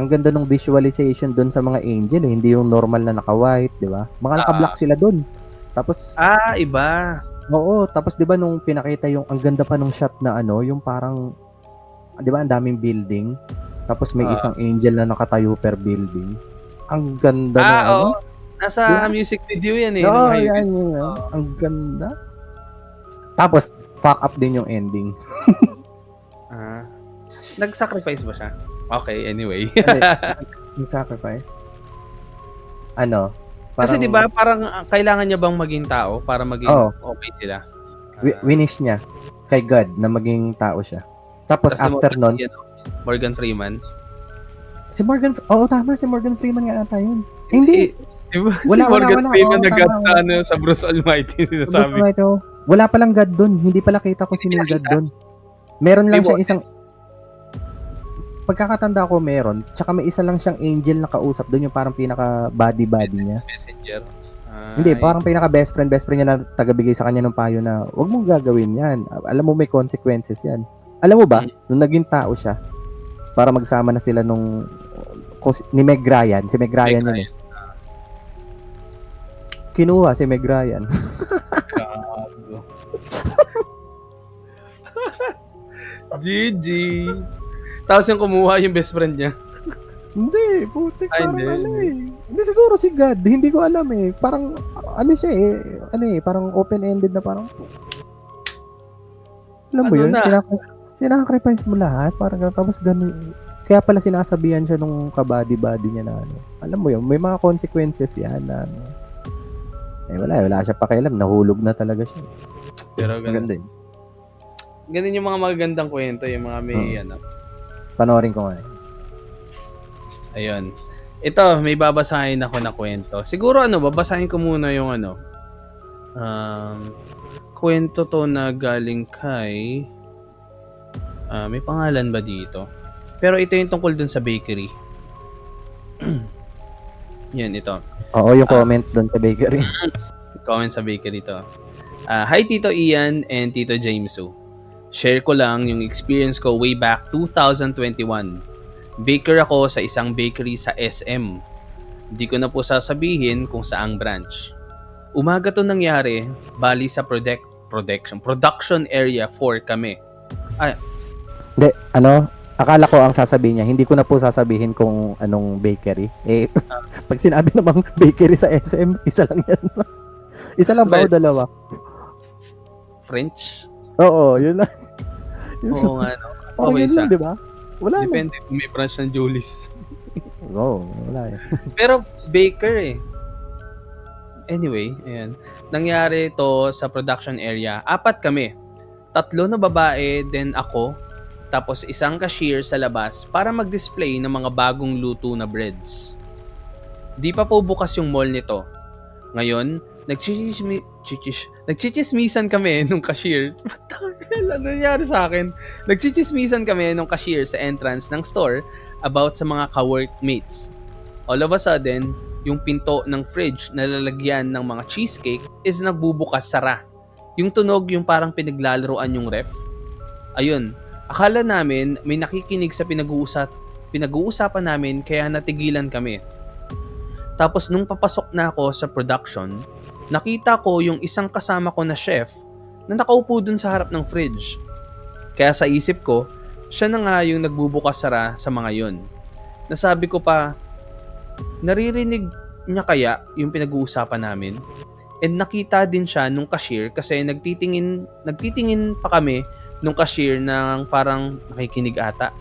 ganda nung visualization dun sa mga angel, hindi yung normal na naka-white, 'di ba? Mga naka-black sila dun. Tapos iba. Oo, tapos 'di ba nung pinakita yung ang ganda pa nung shot na yung parang 'di ba ang daming building. Tapos may isang angel na nakatayo per building. Ang ganda ng Nasa music video yan eh. Oo, yan. Ang ganda. Tapos, fuck up din yung ending. Nag-sacrifice ba siya? Okay, anyway. Nag-sacrifice? Parang, kasi di ba parang kailangan niya bang maging tao para maging okay sila? Winish niya kay God na maging tao siya. Tapos after nun, Morgan Freeman. Tama, si Morgan Freeman nga ata yun. Hindi. Diba? Wala, si Morgan Freeman na God sa Bruce Almighty. Wala palang God dun. Hindi pala kita ko sino yung God dun. Meron lang siya isang... Pagkakatanda ko meron. Tsaka may isa lang siyang angel na kausap dun, yung parang pinaka-body niya. Messenger. Hindi, parang pinaka-best friend niya na tagabigay sa kanya ng payo na huwag mong gagawin yan. Alam mo may consequences yan. Alam mo ba, nung naging tao siya, para magsama na sila ni Meg Ryan. Si Meg Ryan yun eh. Kinuha si Meg Ryan. GG. Tapos yung kumuha yung best friend niya. Hindi, putik, parang Hindi siguro si God, hindi ko alam eh. Parang, siya eh, parang open-ended na parang, alam mo yun, sinakrifice mo lahat, parang tapos ganun. Kaya pala sinasabihan siya nung kabady-body niya na alam mo yun, may mga consequences yan na wala siya pakialam, nahulog na talaga siya. Pero maganda yun. Ganun yung mga magagandang kwento, yung mga may Panoorin ko nga. Ayun. Ito, may babasahin ako na kwento. Siguro babasahin ko muna yung kwento to na galing kay may pangalan ba dito? Pero ito yung tungkol dun sa bakery. Yan, ito. Oo, yung comment dun sa bakery. Comment sa bakery to. Hi Tito Ian and Tito Jamesu. Share ko lang yung experience ko way back 2021. Baker ako sa isang bakery sa SM. Di ko na po sasabihin kung saang branch. Umaga to nangyari, bali sa production area 4 kami. Hindi, akala ko ang sasabihin niya, hindi ko na po sasabihin kung anong bakery. Pag sinabi namang bakery sa SM, isa lang yan. Isa lang ba o dalawa? French? Oo, yun lang. Oo nga, no? Parang yun lang, di ba? Wala. Depende kung may branch ng Julie's. Oo, wala eh. Pero baker eh. Anyway, ayan. Nangyari to sa production area. 4 kami. 3 na babae, then ako. Tapos isang cashier sa labas para mag-display ng mga bagong luto na breads. Di pa po bukas yung mall nito. Ngayon, nagchichismisan kami nung cashier. What the hell? Ano nangyari sa akin? Nagchichismisan kami nung cashier sa entrance ng store about sa mga ka-workmates. All of a sudden, yung pinto ng fridge na lalagyan ng mga cheesecake is nagbubukas-sara. Yung tunog yung parang pinaglalaroan yung ref. Ayun, akala namin may nakikinig sa pinag-uusapan namin kaya natigilan kami. Tapos nung papasok na ako sa production, nakita ko yung isang kasama ko na chef na nakaupo dun sa harap ng fridge. Kaya sa isip ko, siya na nga yung nagbubukas-sara sa mga yon. Nasabi ko pa, naririnig niya kaya yung pinag-uusapan namin? And nakita din siya nung cashier kasi nagtitingin pa kami nung cashier ng parang nakikinig ata.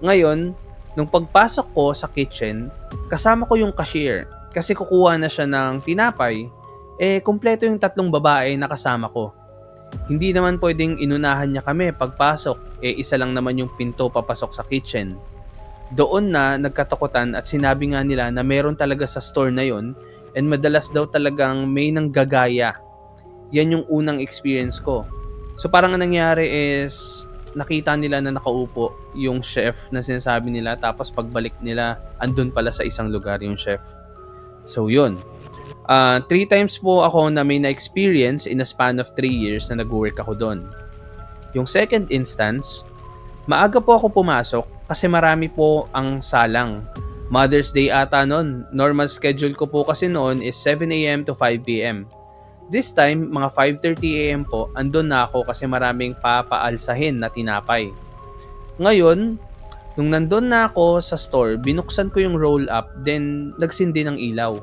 Ngayon, nung pagpasok ko sa kitchen, kasama ko yung cashier kasi kukuha na siya ng tinapay, kumpleto yung 3 babae na kasama ko. Hindi naman pwedeng inunahan niya kami pagpasok, isa lang naman yung pinto papasok sa kitchen. Doon na nagkatakutan at sinabi nga nila na meron talaga sa store na yon and madalas daw talagang may nanggagaya. Yan yung unang experience ko. So parang ang nangyari is nakita nila na nakaupo yung chef na sinasabi nila tapos pagbalik nila andun pala sa isang lugar yung chef. So yun. 3 times po ako na may na-experience in a span of 3 years na nag-work ako doon. Yung second instance, maaga po ako pumasok kasi marami po ang salang. Mother's Day ata noon. Normal schedule ko po kasi noon is 7 a.m. to 5 p.m. This time, mga 5:30 a.m. po, andun na ako kasi maraming papaalsahin na tinapay. Ngayon, nung nandun na ako sa store, binuksan ko yung roll-up, then nagsindi ng ilaw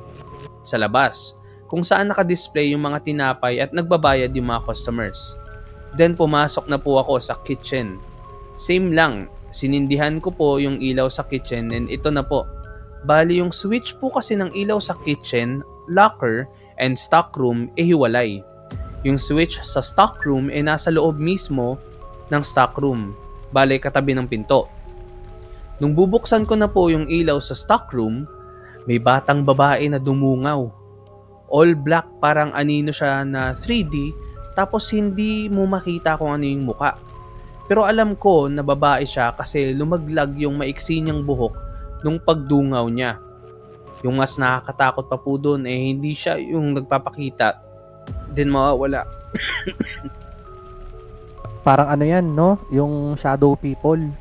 sa labas, kung saan nakadisplay yung mga tinapay at nagbabayad yung mga customers. Then pumasok na po ako sa kitchen. Same lang, sinindihan ko po yung ilaw sa kitchen and ito na po. Bali yung switch po kasi ng ilaw sa kitchen, locker, and stockroom hiwalay. Yung switch sa stockroom nasa loob mismo ng stockroom. Bali katabi ng pinto. Nung bubuksan ko na po yung ilaw sa stockroom, may batang babae na dumungaw. All black, parang anino siya na 3D, tapos hindi mo makita kung ano yung muka. Pero alam ko na babae siya kasi lumaglag yung maiksi niyang buhok nung pagdungaw niya. Yung mas nakakatakot pa po doon hindi siya yung nagpapakita, then mawawala. Parang ano yan, no? Yung shadow people.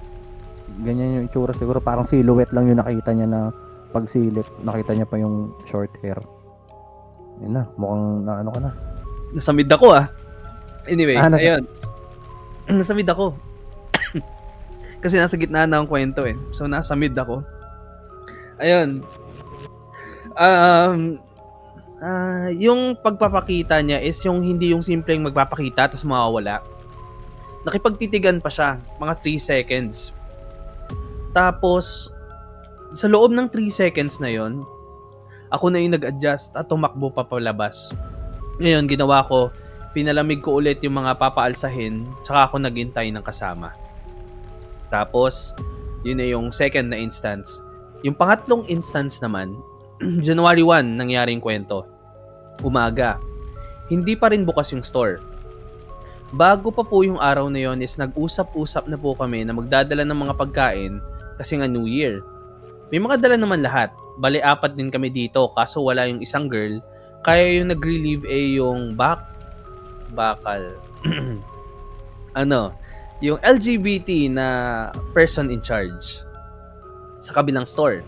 Ganyan yung itsura siguro. Parang silhouette lang yung nakita niya na pagsilip. Nakita niya pa yung short hair. Yun na, mukhang na ano ka na. Nasamid ako Anyway, ayun. Nasamid ako. Kasi nasa gitna na ang kwento So nasamid ako. Ayun. Yung pagpapakita niya is yung hindi yung simpleng magpapakita tapos mawawala. Nakipagtitigan pa siya, mga 3 seconds. Tapos, sa loob ng 3 seconds na yon, ako na yung nag-adjust at tumakbo pa palabas. Ngayon, ginawa ko, pinalamig ko ulit yung mga papaalsahin, tsaka ako naghintay ng kasama. Tapos, yun na yung second na instance. Yung pangatlong instance naman, January 1 nangyaring kwento. Umaga. Hindi pa rin bukas yung store. Bago pa po yung araw na yon is nag-usap-usap na po kami na magdadala ng mga pagkain kasi nga New Year. May mga dala naman lahat. Bali 4 din kami dito kaso wala yung isang girl. Kaya yung nag-relieve yung bakal. Yung LGBT na person in charge sa kabilang store.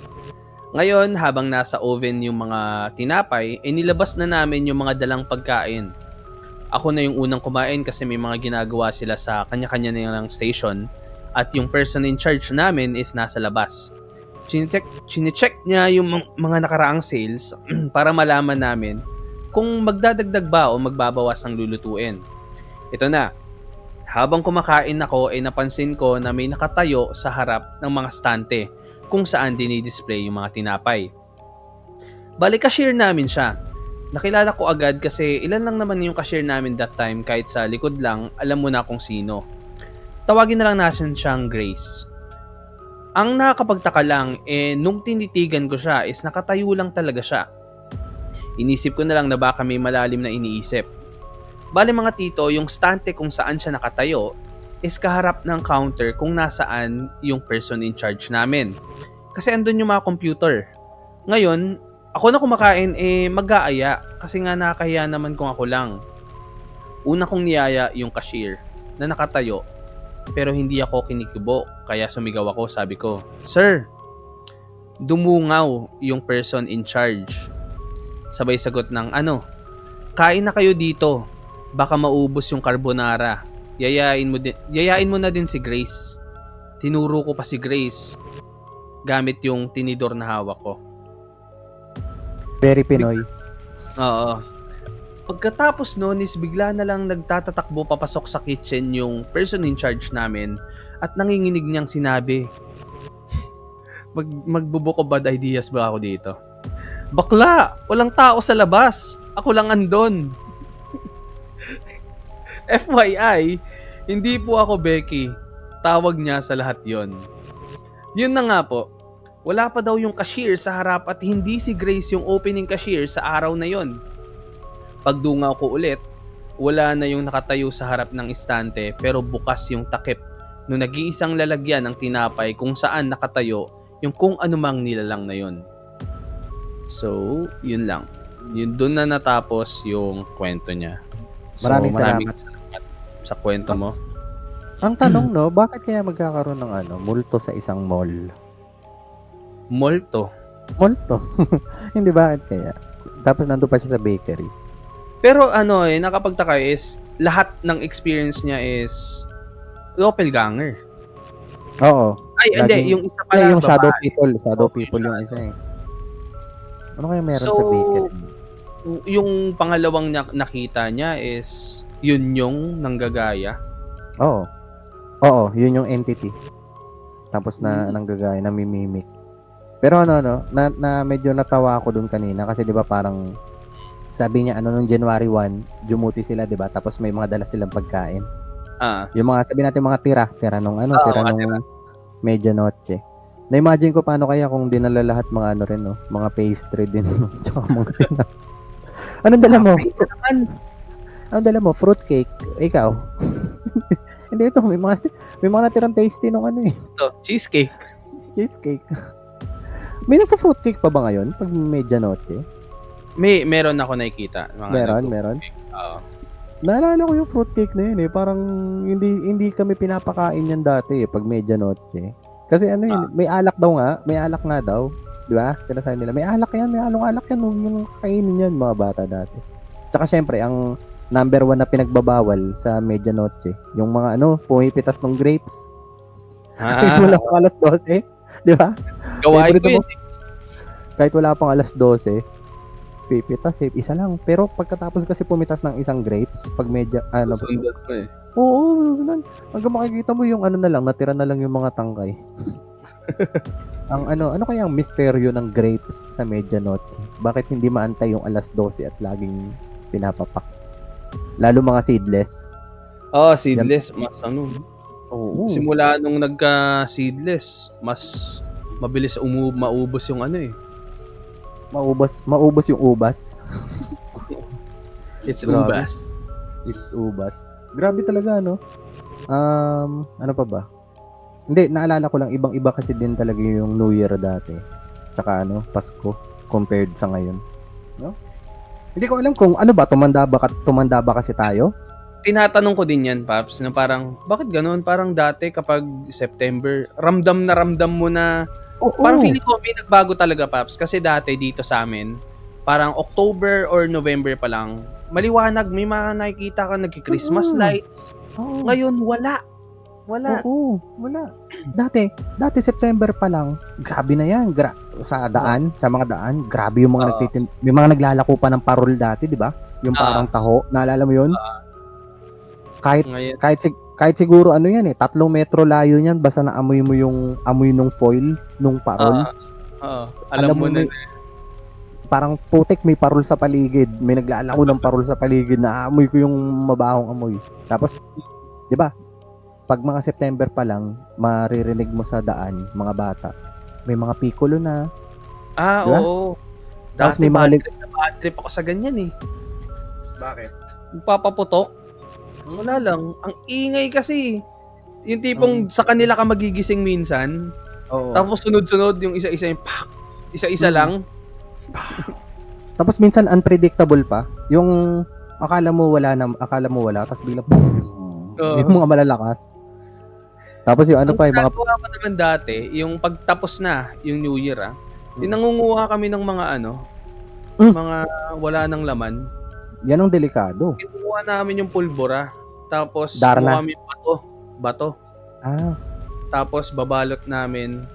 Ngayon, habang nasa oven yung mga tinapay, nilabas na namin yung mga dalang pagkain. Ako na yung unang kumain kasi may mga ginagawa sila sa kanya-kanya nilang station at yung person in charge namin is nasa labas. Chinecheck niya yung mga nakaraang sales para malaman namin kung magdadagdag ba o magbabawas ng lulutuin. Ito na. Habang kumakain ako napansin ko na may nakatayo sa harap ng mga stante kung saan dinidisplay yung mga tinapay. Bali cashier namin siya. Nakilala ko agad kasi ilan lang naman yung cashier namin that time kahit sa likod lang alam mo na kung sino. Tawagin na lang natin siyang Grace. Ang nakakapagtaka lang nung tinitigan ko siya is nakatayo lang talaga siya. Inisip ko na lang na baka may malalim na iniisip. Bali mga tito, yung stante kung saan siya nakatayo is kaharap ng counter kung nasaan yung person in charge namin. Kasi andun yung mga computer. Ngayon, ako na kumakain mag-aaya kasi nga nakakahiya naman kung ako lang. Una kong niyaya yung cashier na nakatayo pero hindi ako kinikibo kaya sumigaw ako, sabi ko, "Sir, dumungaw yung person in charge." Sabay sagot ng "Kain na kayo dito. Baka maubos yung carbonara. Yayain mo na din si Grace." Tinuro ko pa si Grace gamit yung tinidor na hawak ko. Very Pinoy. Oo. Pagkatapos nun is bigla na lang nagtatatakbo papasok sa kitchen yung person in charge namin at nanginginig niyang sinabi, magbubuko bad ideas ba ako dito? Bakla! Walang tao sa labas! Ako lang andon! FYI, hindi po ako Becky. Tawag niya sa lahat yon. Yun na nga po, wala pa daw yung cashier sa harap at hindi si Grace yung opening cashier sa araw na yon. Pagdungaw ko ulit, wala na yung nakatayo sa harap ng istante pero bukas yung takip no nag-iisang lalagyan ng tinapay kung saan nakatayo yung kung anumang nilalang na yon. So, yun lang. Yun doon na natapos yung kwento niya. So, Maraming salamat sa kwento mo. Ang tanong, no, bakit kaya magkakaroon ng multo sa isang mall? Molto. Multo. Hindi, bakit kaya? Tapos nandun pa siya sa bakery. Pero nakapagtaka is lahat ng experience niya is doppelganger. Oo. Ay, hindi. Laging- Yung isa pala, yung shadow babae. people. Shadow Okay, people yung isa eh. Ano kaya meron So, sa bakery? Yung pangalawang nakita niya is yun yung nanggagaya. Oo. Oo, yun yung entity. Tapos na nanggagaya, namimimik. Pero na medyo natawa ako dun kanina kasi 'di ba parang sabi niya nung January 1, jumuti sila 'di ba? Tapos may mga dala silang pagkain. Ah, Yung mga sabi natin mga tira nung Oo, tira mga nung medianoche. Na-imagine ko paano kaya kung dinala lahat mga rin mga pastry din tsaka mga tira. Anong dala mo? naman. Anong dala mo? Fruitcake. Ikaw? Hindi ito, may mga natirang tasty nung Ito, cheesecake. cheesecake. May nagfa-fruitcake pa ba ngayon pag medianoche? Meron ako nakikita. Meron. Oo. Naalala ko yung fruitcake na yun eh. Parang hindi kami pinapakain yan dati eh, pag medianoche. Kasi may alak daw nga. May alak nga daw. Di ba? Sinasabi nila, may alak yan. May alak yan. Yung kainin yan, mga bata dati. Tsaka syempre, ang number 1 na pinagbabawal sa medianoche, yung mga pumipitas ng grapes. Kahit wala pang alas 12. Di ba? Gawain ko Favorite yun. mo? Kahit wala pang alas 12, pipitas eh. Isa lang. Pero pagkatapos kasi pumitas ng isang grapes, pag medya, Sundan ko eh. Oo, susunod. Hanggang makikita mo yung na lang, natira na lang yung mga tangkay. Ang ano kaya ang misteryo ng grapes sa medianoche? Bakit hindi maantay yung alas 12 at laging pinapapak? Lalo mga seedless. Oo, seedless. Mas Oo. simula nung nagka-seedless, mas mabilis maubos yung Maubos yung ubas. It's Grabe. ubas. It's ubas. Grabe talaga, ano pa ba? Hindi, naalala ko lang, ibang-iba kasi din talaga yung New Year dati. Tsaka Pasko, compared sa ngayon. No? Hindi ko alam kung tumanda ba kasi tayo? Tinatanong ko din yan, Paps, na parang, bakit ganun? Parang dati kapag September, ramdam mo na, Oo. parang feeling ko may nagbago talaga, Paps. Kasi dati dito sa amin, parang October or November pa lang, maliwanag, may mga nakikita ka nagki-Christmas Oo. lights. Oo. Ngayon, wala. Oo, wala. Dati September pa lang, grabe na yan. Sa mga daan, grabe yung mga may mga naglalako pa ng parol dati, di ba? Yung parang taho, naalala mo yun? Ngayon, Kahit siguro 3 metro layo niyan, basta naamoy mo yung amoy nung foil, nung parol. alam mo na. Parang putik, may parol sa paligid. May naglalako ng parol sa paligid, naamoy ko yung mabahong amoy. Tapos, di ba? Pag mga September pa lang, maririnig mo sa daan, mga bata, may mga piccolo na. Diba? Oo. Tapos Dati may mga bad trip ako sa ganyan eh. Bakit? Papaputok. Wala lang. Ang ingay kasi. Yung tipong sa kanila ka magigising minsan. Oo. Tapos sunod-sunod yung isa-isa yung pak. Isa-isa lang. Tapos minsan unpredictable pa. Yung akala mo wala, tapos bigla boom. Yung mga malalakas. Tapos yung yung mga ginagawa ko naman dati, yung pagtapos na yung New Year nangunguha kami ng mga mga wala ng laman. Yan ang delikado. Kinuha namin yung pulbura. Tapos Darna. kumuha kami bato. Ah, Tapos babalot namin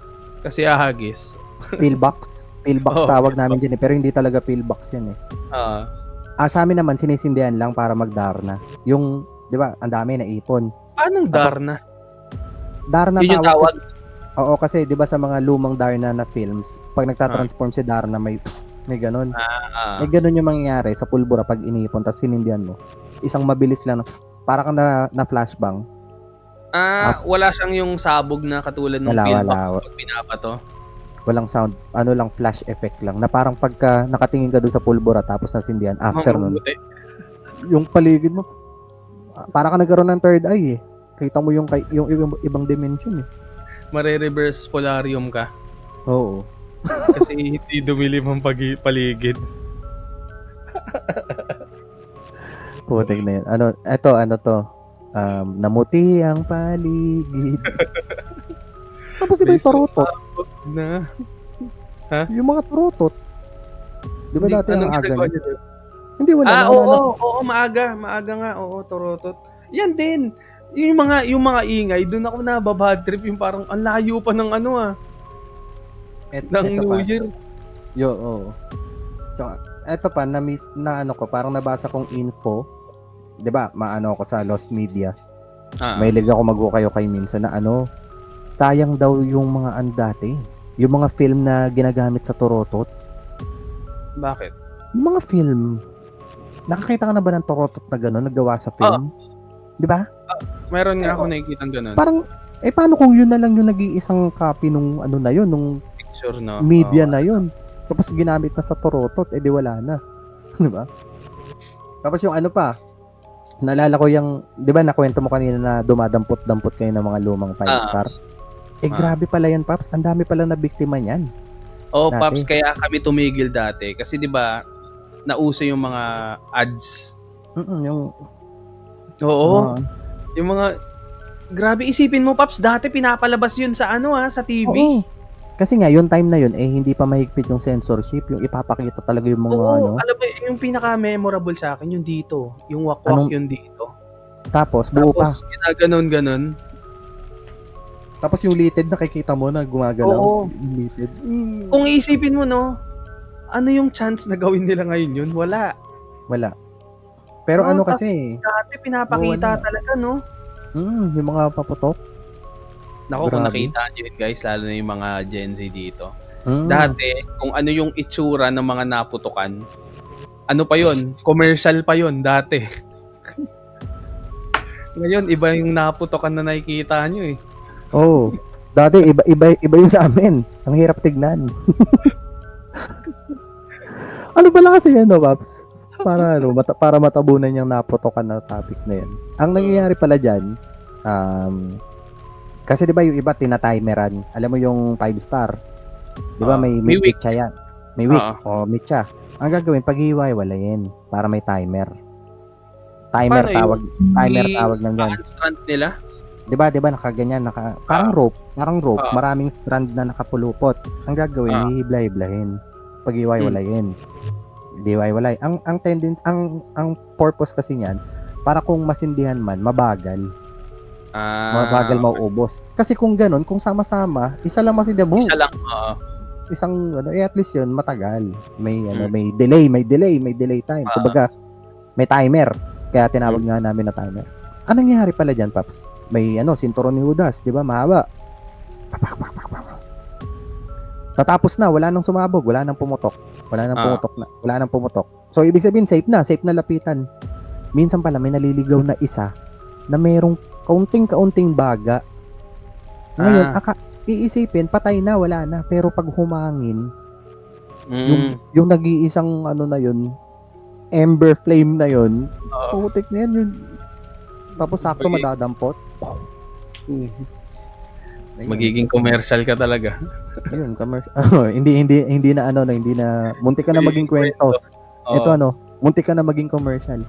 kasi ahagis. pillbox. Pillbox Oo, tawag namin dyan eh. Pero hindi talaga pillbox yan eh. Sa amin naman sinisindihan lang para magdarna. Yung, 'di ba, ang dami na ipon. Anong Tapos, Darna? Darna Yun yung tawag tawag? kasi, oo, kasi 'di ba sa mga lumang Darna na films, pag Ah, nagtatransform si Darna may ganun. ah. May ganun yung mangyayari sa pulbura pag inipon tapos sinindihan mo. Isang mabilis lang na para kang na flashbang. Wala siyang yung sabog na katulad ng Wala, wala. pillbox pag binabato? Walang sound. Ano lang, flash effect lang. Na parang pagka nakatingin ka doon sa pulbura tapos nasindihan, after nun, Mamumuti. yung paligid mo, para ka nagkaroon ng third eye eh. Kita mo yung ibang dimension eh. Mare-reverse polarium ka. Oo. Kasi hindi dumilim ang paligid. Putik na yun. Ano to? Namuti ang paligid. Tapos di ba yung turutot? Na. Yung mga turutot. Di ba dati ang Anong aga ginagawa niya? niya doon? Hindi, wala. Oo, Naalala ko. oo, maaga. Maaga nga, oo, turotot. Yan din. Yung mga ingay, doon ako nababad trip, yung parang ang layo pa ng ano ng Eto New pa. Year. Oo. Tsaka, eto pa, na ano ko, parang nabasa kong info. Di ba, maano ako sa Lost Media. Mahilig ako mag-ukay-ukay minsan na sayang daw yung mga dati. Yung mga film na ginagamit sa turotot. Bakit? Yung mga film, nakakita ka na ba ng turotot na gano'n, nagawa sa film? Di ba? Meron nga ako nakikitang ganun. Parang, paano kung yun na lang yung nag-iisang copy nung ano na yun, nung Picture, no? media Oo. na yun. Tapos ginamit na sa turotot, di wala na. Di ba? Tapos yung ano pa, naalala ko yung, di ba nakwento mo kanina na dumadampot-dampot kayo ng mga lumang 5-star? Grabe pala yan, Paps. Ang dami pala na biktima niyan. Oo, Dati. Paps, kaya kami tumigil dati. Kasi di ba nauso yung mga ads. Yung, Oo. Yung mga, grabe isipin mo, Paps, dati pinapalabas yun sa sa TV. oo. Kasi nga, yung time na yun, hindi pa mahigpit yung censorship. Yung ipapakita talaga yung mga Oo, alam mo, yung pinaka-memorable sa akin, yung dito. Yung wakwak yun dito. Tapos, buo pa. Ginaganon-ganon. Tapos yung litid, nakikita mo na gumagalaw. Oo. Yung litid. Kung iisipin mo, no, ano yung chance na gawin nila ngayon yun? Wala. Wala. Pero Oo, kasi, Dati pinapakita wala. talaga, no? Yung mga paputok. Naku, kung Grabe. nakita nyo yun, guys, lalo na yung mga Gen Z dito. Mm. Dati, kung ano yung itsura ng mga naputukan, ano pa yun? Commercial pa yun, dati. Ngayon, iba yung naputukan na nakikita nyo eh. Oh, dati iba yung sa amin. Ang hirap tignan. Ano pala kasi yan, no, Paps? Para matabunan yung naputokan na topic na yan. Ang nangyayari pala diyan, kasi 'di ba yung iba tinatimeran. Alam mo yung 5-star. 'Di ba may week. mitya yan. May week o mitya. Ang gagawin pag-iwaiwalayin para may timer. Timer Paano tawag ng yan. strand nila? 'Di ba nakaganyan, parang rope, maraming strand na nakapulupot. Ang gagawin hihibla-hiblahin. Pag-iwaiwalayin. Diwaiwalay. Ang tendency, ang purpose kasi niyan, para kung masindihan man, mabagal. Mabagal mauubos. Kasi kung ganun, kung sama-sama, isa lang masindihan mo. Isa lang, Isang at least 'yun matagal. May may delay time. Kumbaga, may timer. Kaya tinawag nga namin na timer. Anong nangyari pala diyan, Paps? May sinturon ni Judas, 'di ba? Mahaba. Tatapos na, wala nang sumabog, wala nang pumutok. Wala nang pumutok. So ibig sabihin safe na lapitan. Minsan pala may naliligaw na isa na mayroong kaunting baga. Ngayon, iisipin patay na, wala na, pero pag humangin, yung nag-iisang na yun, ember flame na yun, putik na yan. Tapos sakto madadampot. Magiging commercial ka talaga. Ayun, commercial. Hindi na muntik ka na maging kwento. Ito muntik ka na maging commercial.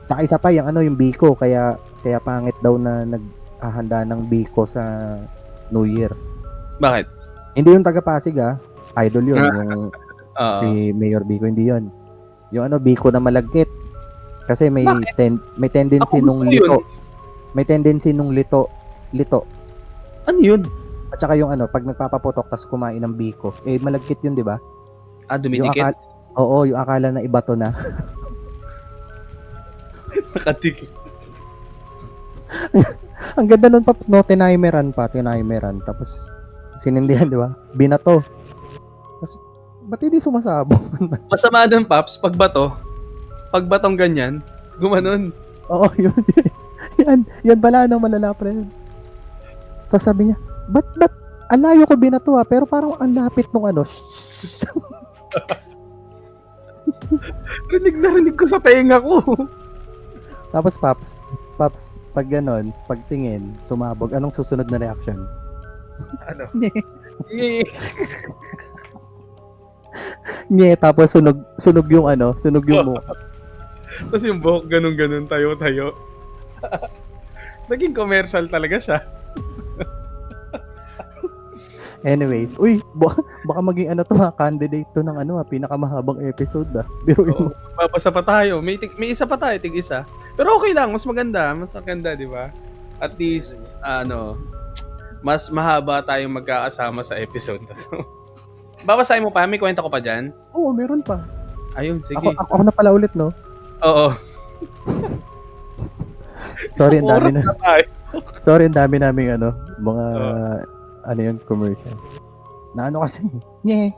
Tsaka isa pa yung Biko, kaya pangit daw na naghahanda ng Biko sa New Year. Bakit? Hindi yung taga Pasig idol yun, yung si Mayor Biko, hindi yun. Yung Biko na malagkit. Kasi may tendency nung lito. May tendency nung lito. Ano yun? At saka yung pag nagpapaputok tas kumain ng Biko, malagkit yun, di ba? Dumidikit? Oo, yung akala na iba to na. Nakatik. Ang ganda nun, Paps, no? Tinimeran. Tapos, sinindihan, di ba? Binato. Tapos, ba't hindi sumasabog? Masama dun, Paps, pagbatong ganyan, gumanon. Oo, yun. Yan pala, ano, malala pa rin. Tapos sabi niya, ba't, ang layo ko binato pero parang ang lapit nung ano. Rinig ko sa tenga ko. Tapos, Paps, pag ganon, pagtingin, sumabog, anong susunod na reaction? Ano? Nye. Nye. Nye, tapos sunog yung ano, sunog yung mukha. Tapos yung buhok ganun-ganun, tayo-tayo. Naging commercial talaga siya. Anyways, uy, baka maging ano to candidate to ng ano pinakamahabang episode Biruin mo. Babasa pa tayo. May isa pa tayo, tig-isa. Pero okay lang, mas maganda, di ba? At least, mas mahaba tayong magkakasama sa episode na to. Babasahin mo pa? May kwenta ko pa dyan? Oo, meron pa. Ayun, sige. Ako na pala ulit, no? Oo. Sorry, ang dami na. Sorry, ang dami naming mga ano yun, commercial. Na ano kasi, nye.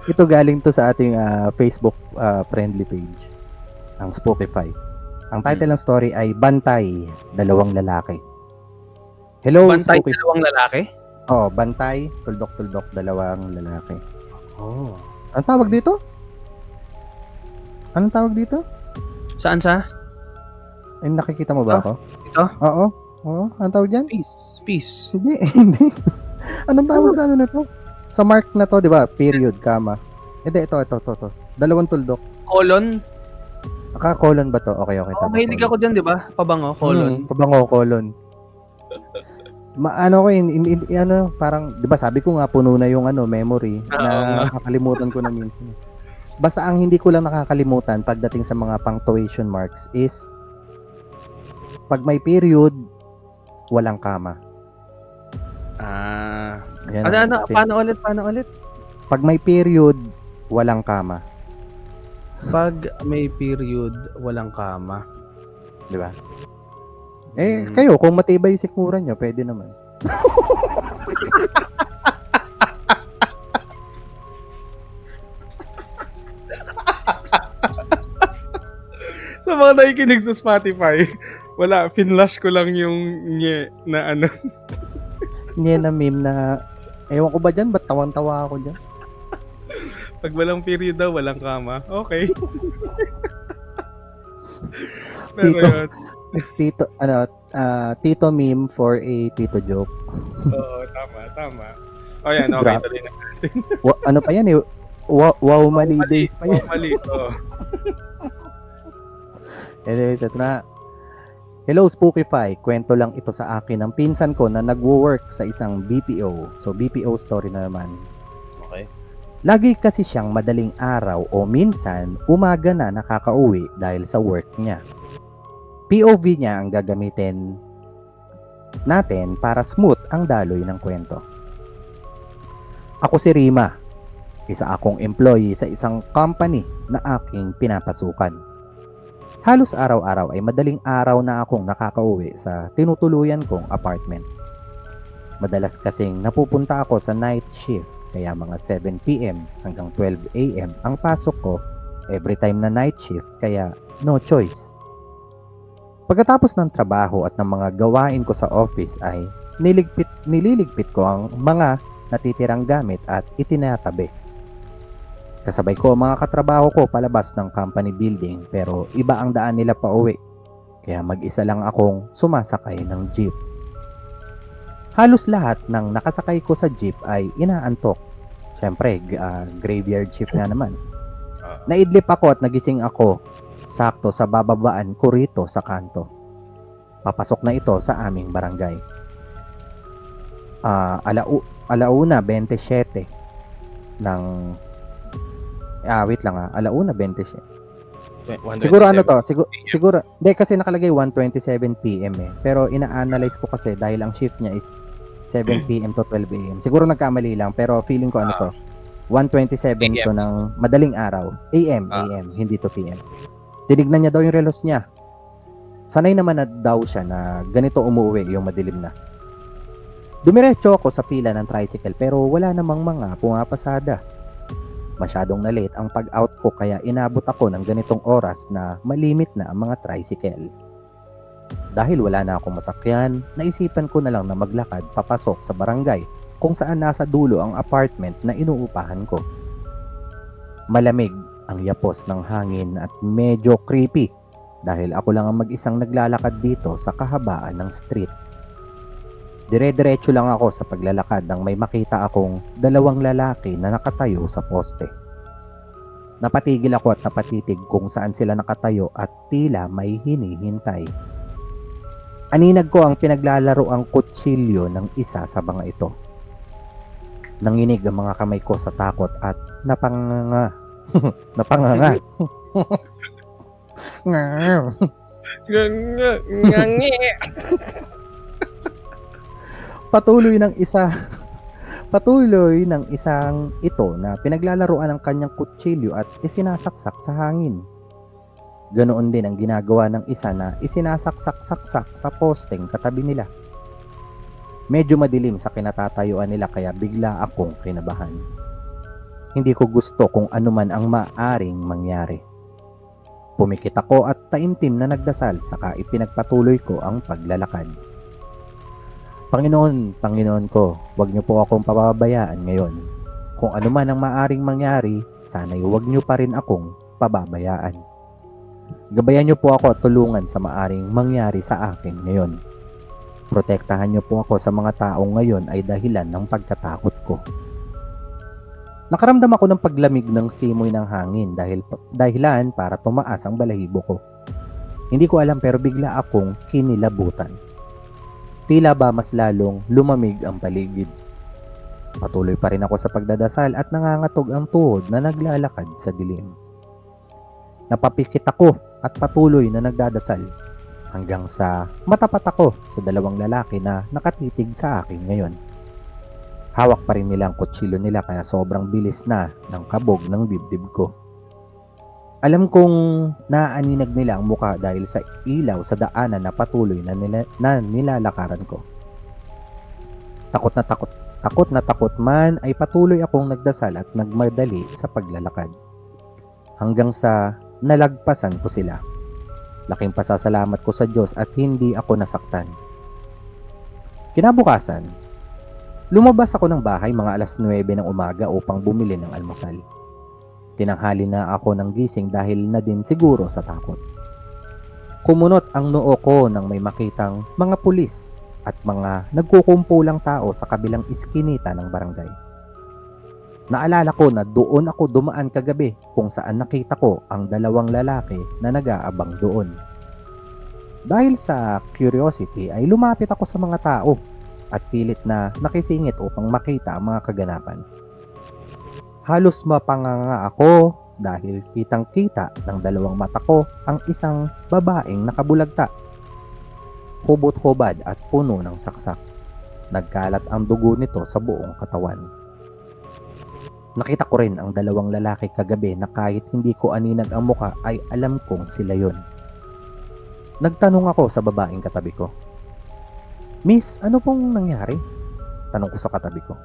Ito galing to sa ating Facebook friendly page, ang Spotify. Ang title ng story ay Bantay, Dalawang Lalaki. Hello, Bantay, Spotify. Dalawang Lalaki? Oo, Bantay, Tuldok-Tuldok, Dalawang Lalaki. Oh. Anong tawag dito? Anong tawag dito? Saan sa? Ay, nakikita mo ba ako? Ito? Oo. Anong tawag dyan? Peace. Hindi. Anong tawag sa ano na to? Sa mark na to, di ba? Period, comma. Hindi, ito. Dalawang tuldok. Colon? Colon ba to? Okay. Oh, mahilig ako dyan, di ba? Pabango, colon. Pabango, colon. Ano ko parang, di ba sabi ko nga, puno na yung memory na nakakalimutan ko na minsan. Basta ang hindi ko lang nakakalimutan pagdating sa mga punctuation marks is pag may period, walang kama. Paano ulit? Pag may period, walang kama. Pag may period, walang kama. Di ba? Kayo, kung matibay yung sikmura nyo, pwede naman. Sa mga nakikinig sa Spotify, wala, finlash ko lang yung nye na ano. Nye na meme na, ewan ko ba dyan, ba't tawang-tawa ako dyan? Pag walang period daw, walang kama. Okay. Pero Tito meme for a Tito joke. Oo, tama. O yan, okay, tuloy na natin. Ano pa yan Wow, mali days pa yan. Mali, oo. Anyways, ito na. Hello, Spookify. Kwento lang ito sa akin ng pinsan ko na nagwo-work sa isang BPO. So, BPO story na naman. Okay. Lagi kasi siyang madaling araw o minsan umaga na nakakauwi dahil sa work niya. POV niya ang gagamitin natin para smooth ang daloy ng kwento. Ako si Rima, isa akong employee sa isang company na aking pinapasukan. Halos araw-araw ay madaling araw na akong nakakauwi sa tinutuluyan kong apartment. Madalas kasing napupunta ako sa night shift kaya mga 7 p.m. hanggang 12 a.m. ang pasok ko every time na night shift kaya no choice. Pagkatapos ng trabaho at ng mga gawain ko sa office ay nililigpit ko ang mga natitirang gamit at itinatabi. Kasabay ko ang mga katrabaho ko palabas ng company building pero iba ang daan nila pa uwi. Kaya mag-isa lang akong sumasakay ng jeep. Halos lahat ng nakasakay ko sa jeep ay inaantok. Siyempre, graveyard shift na naman. Naidlip ako at nagising ako sakto sa bababaan ko rito sa kanto. Papasok na ito sa aming barangay. Alauna 27 ng wait lang alauna 27. Siguro ano to? Siguro hindi kasi nakalagay 1:27 PM Pero ina-analyze ko kasi dahil ang shift niya is 7 p.m. to 12 a.m. Siguro nagkamali lang, pero feeling ko ano to, 1:27 to ng madaling araw. AM, hindi to PM. Tinignan niya daw yung relos niya. Sanay naman na daw siya na ganito umuwi yung madilim na. Dumiretso ako sa pila ng tricycle pero wala namang mga pumapasada. Masyadong na late ang pag-out ko kaya inabot ako ng ganitong oras na malimit na ang mga tricycle. Dahil wala na akong masakyan, naisipan ko na lang na maglakad papasok sa barangay kung saan nasa dulo ang apartment na inuupahan ko. Malamig ang yapos ng hangin at medyo creepy dahil ako lang ang mag-isang naglalakad dito sa kahabaan ng street. Dire-diretso lang ako sa paglalakad nang may makita akong dalawang lalaki na nakatayo sa poste. Napatigil ako at napatitig kung saan sila nakatayo at tila may hinihintay. Aninag ko ang pinaglalaro ang kutsilyo ng isa sa mga ito. Nanginig ang mga kamay ko sa takot at napanganga. Napanganga. Patuloy ng isang ito na pinaglalaruan ng kanyang kutsilyo at isinasaksak sa hangin. Ganoon din ang ginagawa ng isa na isinasaksak-saksak sa posteng katabi nila. Medyo madilim sa kinatatayuan nila kaya bigla akong kinabahan. Hindi ko gusto kung ano man ang maaring mangyari. Pumikit ako at taimtim na nagdasal saka ipinagpatuloy ko ang paglalakad. Panginoon ko, huwag niyo po akong pababayaan ngayon. Kung ano man ang maaring mangyari, sana'y huwag niyo pa rin akong pababayaan. Gabayan niyo po ako at tulungan sa maaring mangyari sa akin ngayon. Protektahan niyo po ako sa mga taong ngayon ay dahilan ng pagkatakot ko. Nakaramdam ako ng paglamig ng simoy ng hangin dahilan para tumaas ang balahibo ko. Hindi ko alam pero bigla akong kinilabutan. Tila ba mas lalong lumamig ang paligid. Patuloy pa rin ako sa pagdadasal at nangangatog ang tuhod na naglalakad sa dilim. Napapikit ako at patuloy na nagdadasal hanggang sa matapat ako sa dalawang lalaki na nakatitig sa akin ngayon. Hawak pa rin nila ang kutsilyo nila kaya sobrang bilis na ng kabog ng dibdib ko. Alam kong naaaninag nila ang muka dahil sa ilaw sa daanan na patuloy na nilalakaran ko. Takot na takot man ay patuloy akong nagdasal at nagmadali sa paglalakad. Hanggang sa nalagpasan ko sila. Laking pasasalamat ko sa Diyos at hindi ako nasaktan. Kinabukasan, lumabas ako ng bahay mga 9:00 ng umaga upang bumili ng almusal. Tinanghali na ako ng gising dahil na din siguro sa takot. Kumunot ang noo ko nang may makitang mga pulis at mga nagkukumpulang tao sa kabilang iskinita ng barangay. Naalala ko na doon ako dumaan kagabi kung saan nakita ko ang dalawang lalaki na nag-aabang doon. Dahil sa curiosity ay lumapit ako sa mga tao at pilit na nakisingit upang makita ang mga kaganapan. Halos mapanganga ako dahil kitang-kita ng dalawang mata ko ang isang babaeng nakabulagta. Hubot-hubad at puno ng saksak. Nagkalat ang dugo nito sa buong katawan. Nakita ko rin ang dalawang lalaki kagabi na kahit hindi ko aninag ang muka ay alam kong sila yon. Nagtanong ako sa babaeng katabi ko. "Miss, ano pong nangyari?" Tanong ko sa katabi ko.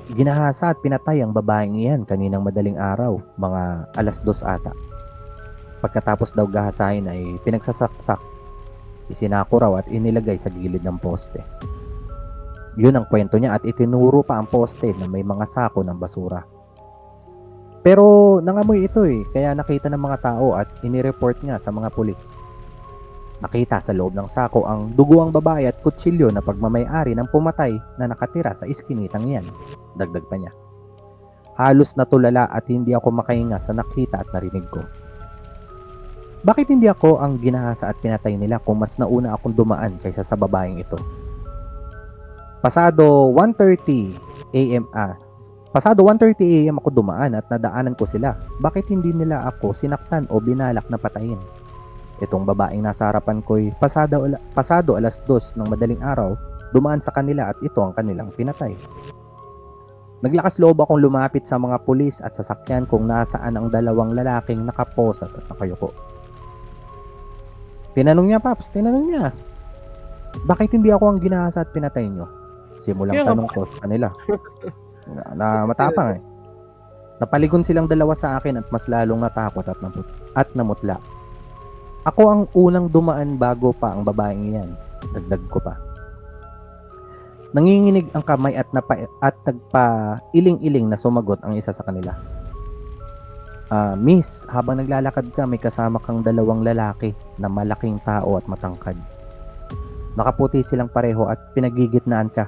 Ginahasa at pinatay ang babaeng iyan kaninang madaling araw, mga 2:00 ata. Pagkatapos daw gahasahin ay pinagsasaksak, isinako raw at inilagay sa gilid ng poste. Yun ang kwento niya at itinuro pa ang poste na may mga sako ng basura. Pero nangamoy ito kaya nakita ng mga tao at inireport niya sa mga pulis. Nakita sa loob ng sako ang duguang babae at kutsilyo na pagmamay-ari ng pumatay na nakatira sa iskinitang yan. Dagdag pa niya. Halos natulala at hindi ako makahinga sa nakita at narinig ko. Bakit hindi ako ang ginahasa at pinatay nila kung mas nauna akong dumaan kaysa sa babaeng ito? Pasado 1:30 AM ako dumaan at nadaanan ko sila. Bakit hindi nila ako sinaktan o binalak na patayin? Itong babaeng nasa harapan ko'y pasado 2:00 ng madaling araw dumaan sa kanila at ito ang kanilang pinatay. Naglakas loob akong lumapit sa mga pulis at sasakyan kung nasaan ang dalawang lalaking nakaposas at nakayuko. Tinanong niya, bakit hindi ako ang ginahasa at pinatay nyo? Simulang Kaya nga, tanong ko sa kanila. Na matapang eh. Napaligon silang dalawa sa akin at mas lalong natakot at namutla. Ako ang unang dumaan bago pa ang babaeng iyan. Dagdag ko pa. Nanginginig ang kamay at nagpa-iling-iling na sumagot ang isa sa kanila. Miss, habang naglalakad ka, may kasama kang dalawang lalaki na malaking tao at matangkad. Nakaputi silang pareho at pinagigitnaan ka,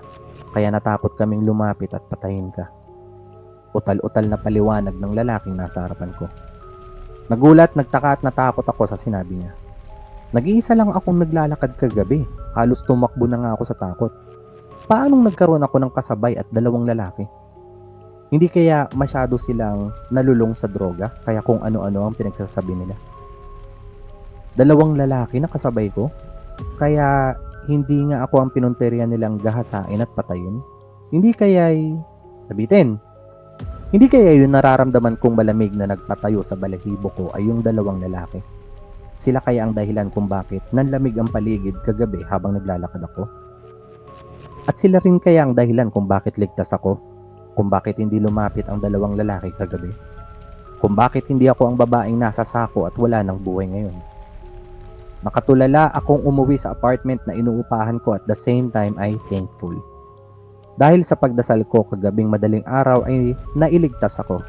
kaya natakot kaming lumapit at patayin ka. Utal-utal na paliwanag ng lalaking nasa harapan ko. Nagulat, nagtaka at natakot ako sa sinabi niya. Nag-iisa lang akong naglalakad kagabi. Halos tumakbo na nga ako sa takot. Paanong nagkaroon ako ng kasabay at dalawang lalaki? Hindi kaya masyado silang nalulong sa droga, kaya kung ano-ano ang pinagsasabi nila? Dalawang lalaki na kasabay ko? Kaya hindi nga ako ang pinunteriya nilang gahasain at patayin? Hindi kaya'y sabitin? Hindi kaya yung nararamdaman kong malamig na nagpatayo sa balahibo ko ay yung dalawang lalaki? Sila kaya ang dahilan kung bakit nanlamig ang paligid kagabi habang naglalakad ako? At sila rin kaya ang dahilan kung bakit ligtas ako? Kung bakit hindi lumapit ang dalawang lalaki kagabi? Kung bakit hindi ako ang babaeng nasa sako at wala ng buhay ngayon? Makatulala akong umuwi sa apartment na inuupahan ko at the same time ay thankful. Dahil sa pagdasal ko kagabing madaling araw ay nailigtas ako.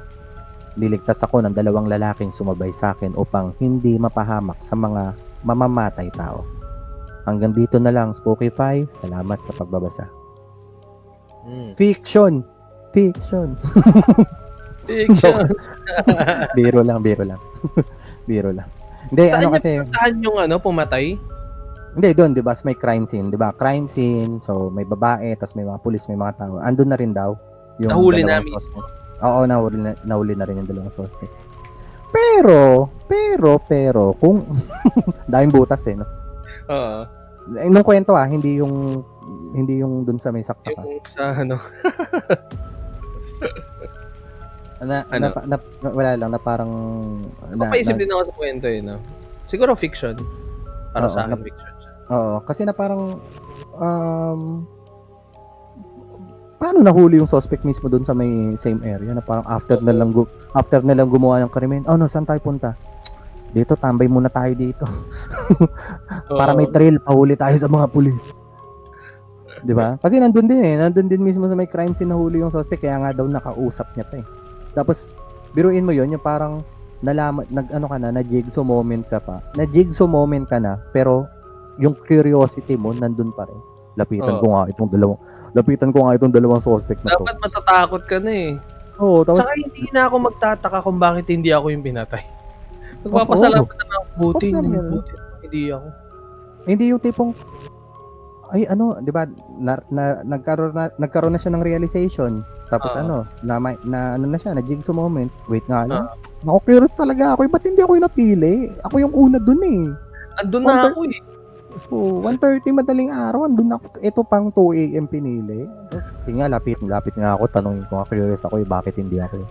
Niligtas ako ng dalawang lalaking sumabay sa akin upang hindi mapahamak sa mga mamamatay tao. Hanggang dito na lang, Spookify. Salamat sa pagbabasa. Fiction! Fiction! Fiction! Biro lang. Biro lang. Hindi, Saan kasi... Saan yung pumatay? Hindi, doon, di ba? May crime scene, di ba? Crime scene, so may babae, tas may mga pulis, may mga tao. Andun na rin daw. Yung Nahuli na dalawang mismo. suspect. Oo, nahuli na rin yung dalawang suspect. Pero, kung... daming butas no? Oo. Nung kwento hindi yung dun sa may saksakan. Yung sa Wala lang na parang Napaisip din ako sa kwento no? Siguro fiction. Para Oo, sa akin fiction siya. Oo, kasi na parang paano nahuli yung suspect mismo dun sa may same area na parang after na lang gumawa ng krimen. Oh no, saan tayo punta? Dito, tambay muna tayo dito. Para may trail, pahuli tayo sa mga pulis. Di ba? Kasi nandun din mismo sa may crime scene nahuli yung suspect, kaya nga daw nakausap niya pa eh. Tapos, biruin mo yun, yung parang nalaman, na-jigsaw moment ka pa. Na-jigsaw moment ka na, pero yung curiosity mo, nandun pa rin. Lapitan ko nga itong dalawang suspect na to. Dapat matatakot ka na eh. Oo, tapos... Saka hindi na ako magtataka kung bakit hindi ako yung pinatay. Magpapasalamat na ako. Buti hindi ako. Hindi yung tipong ay di ba nagkaroon na siya ng realization. Tapos na siya, na-jigsaw moment. Wait nga lang. Curious talaga ako. Ba't hindi ako yung napili? Ako yung una dun eh. Andun na ako eh. 1:30 madaling araw, andun ako. Ito pang 2 AM pinili. Tapos, sige nga, lapit nga ako. Tanongin ko nga, curious ako bakit hindi ako.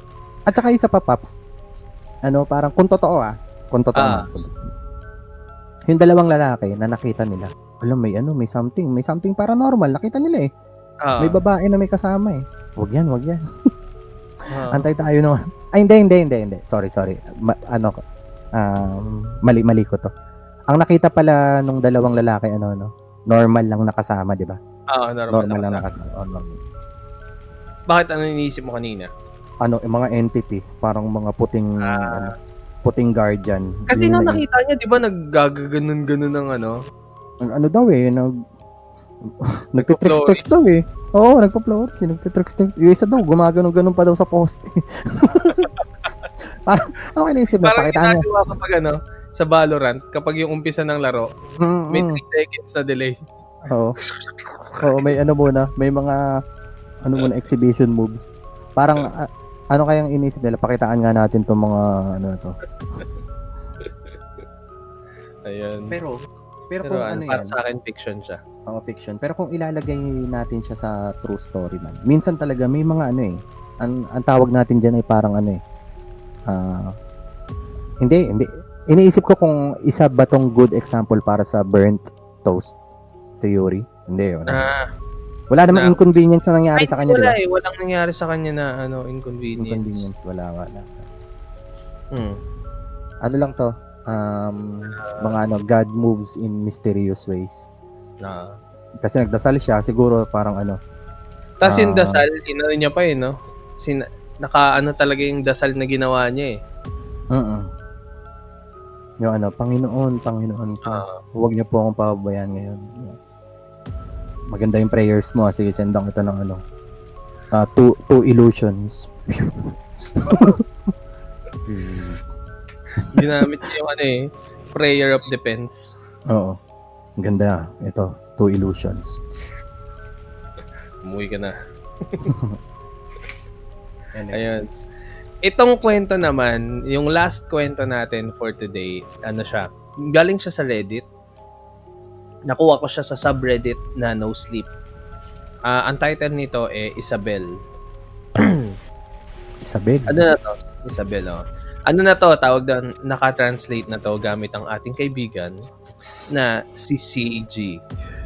At saka isa pa, Paps. Parang kung totoo yung dalawang lalaki na nakita nila, alam, may something paranormal, nakita nila eh. May babae na may kasama eh. Wag yan. Antay tayo naman. Ay, hindi. Sorry. Mali ko to. Ang nakita pala nung dalawang lalaki, normal lang nakasama, di ba? Normal lang nakasama. Normal. Bakit iniisip mo kanina? Mga entity, parang mga puting guardian. Kasi nung nakita niya, di ba, naggaganon-ganon ng daw eh, nagtitricks daw eh. Oo, nagpa-flourish, nagtitricks. Yung isa daw, gumaganon-ganon pa daw sa poste. Parang, naisip na, pakitaan niya. Parang kapag sa Valorant, kapag yung umpisa ng laro, may 3 seconds na delay. Oo, may muna, may mga, exhibition moves. Parang, kayang inisip nila? Pakitaan nga natin itong mga to. Ayan. Pero, Pero Pero kung ano para yan, sa akin, fiction siya. fiction. Pero kung ilalagay natin siya sa true story man, minsan talaga may mga ano eh, ang tawag natin dyan ay parang ano eh, hindi. Iniisip ko kung isa ba tong good example para sa burnt toast theory. Hindi, wala. Ah, Wala namang na inconvenience na nangyari sa kanya, di wala ba? eh. Walang nangyari sa kanya na inconvenience. Inconvenience, wala. Hmm. Ano lang to? Mga God moves in mysterious ways. Na. Kasi nagdasal siya, siguro parang Tapos yung dasal, inano niya pa eh, no? Talaga yung dasal na ginawa niya eh. Yung Panginoon ko, huwag niyo po akong pababayaan ngayon. Maganda yung prayers mo. Sige, sendang ito ng two illusions. Ginamit niya yung prayer of defense. Oo. Ganda. Ito, two illusions. Umuwi ka na. Ayun. Itong kwento naman, yung last kwento natin for today, siya, galing siya sa Reddit. Nakuha ko siya sa subreddit na No Sleep. Ang title nito Isabel. Isabel? Ano na to? Isabel, oh. Ano na to? Tawag doon, naka-translate na to gamit ang ating kaibigan na si CG.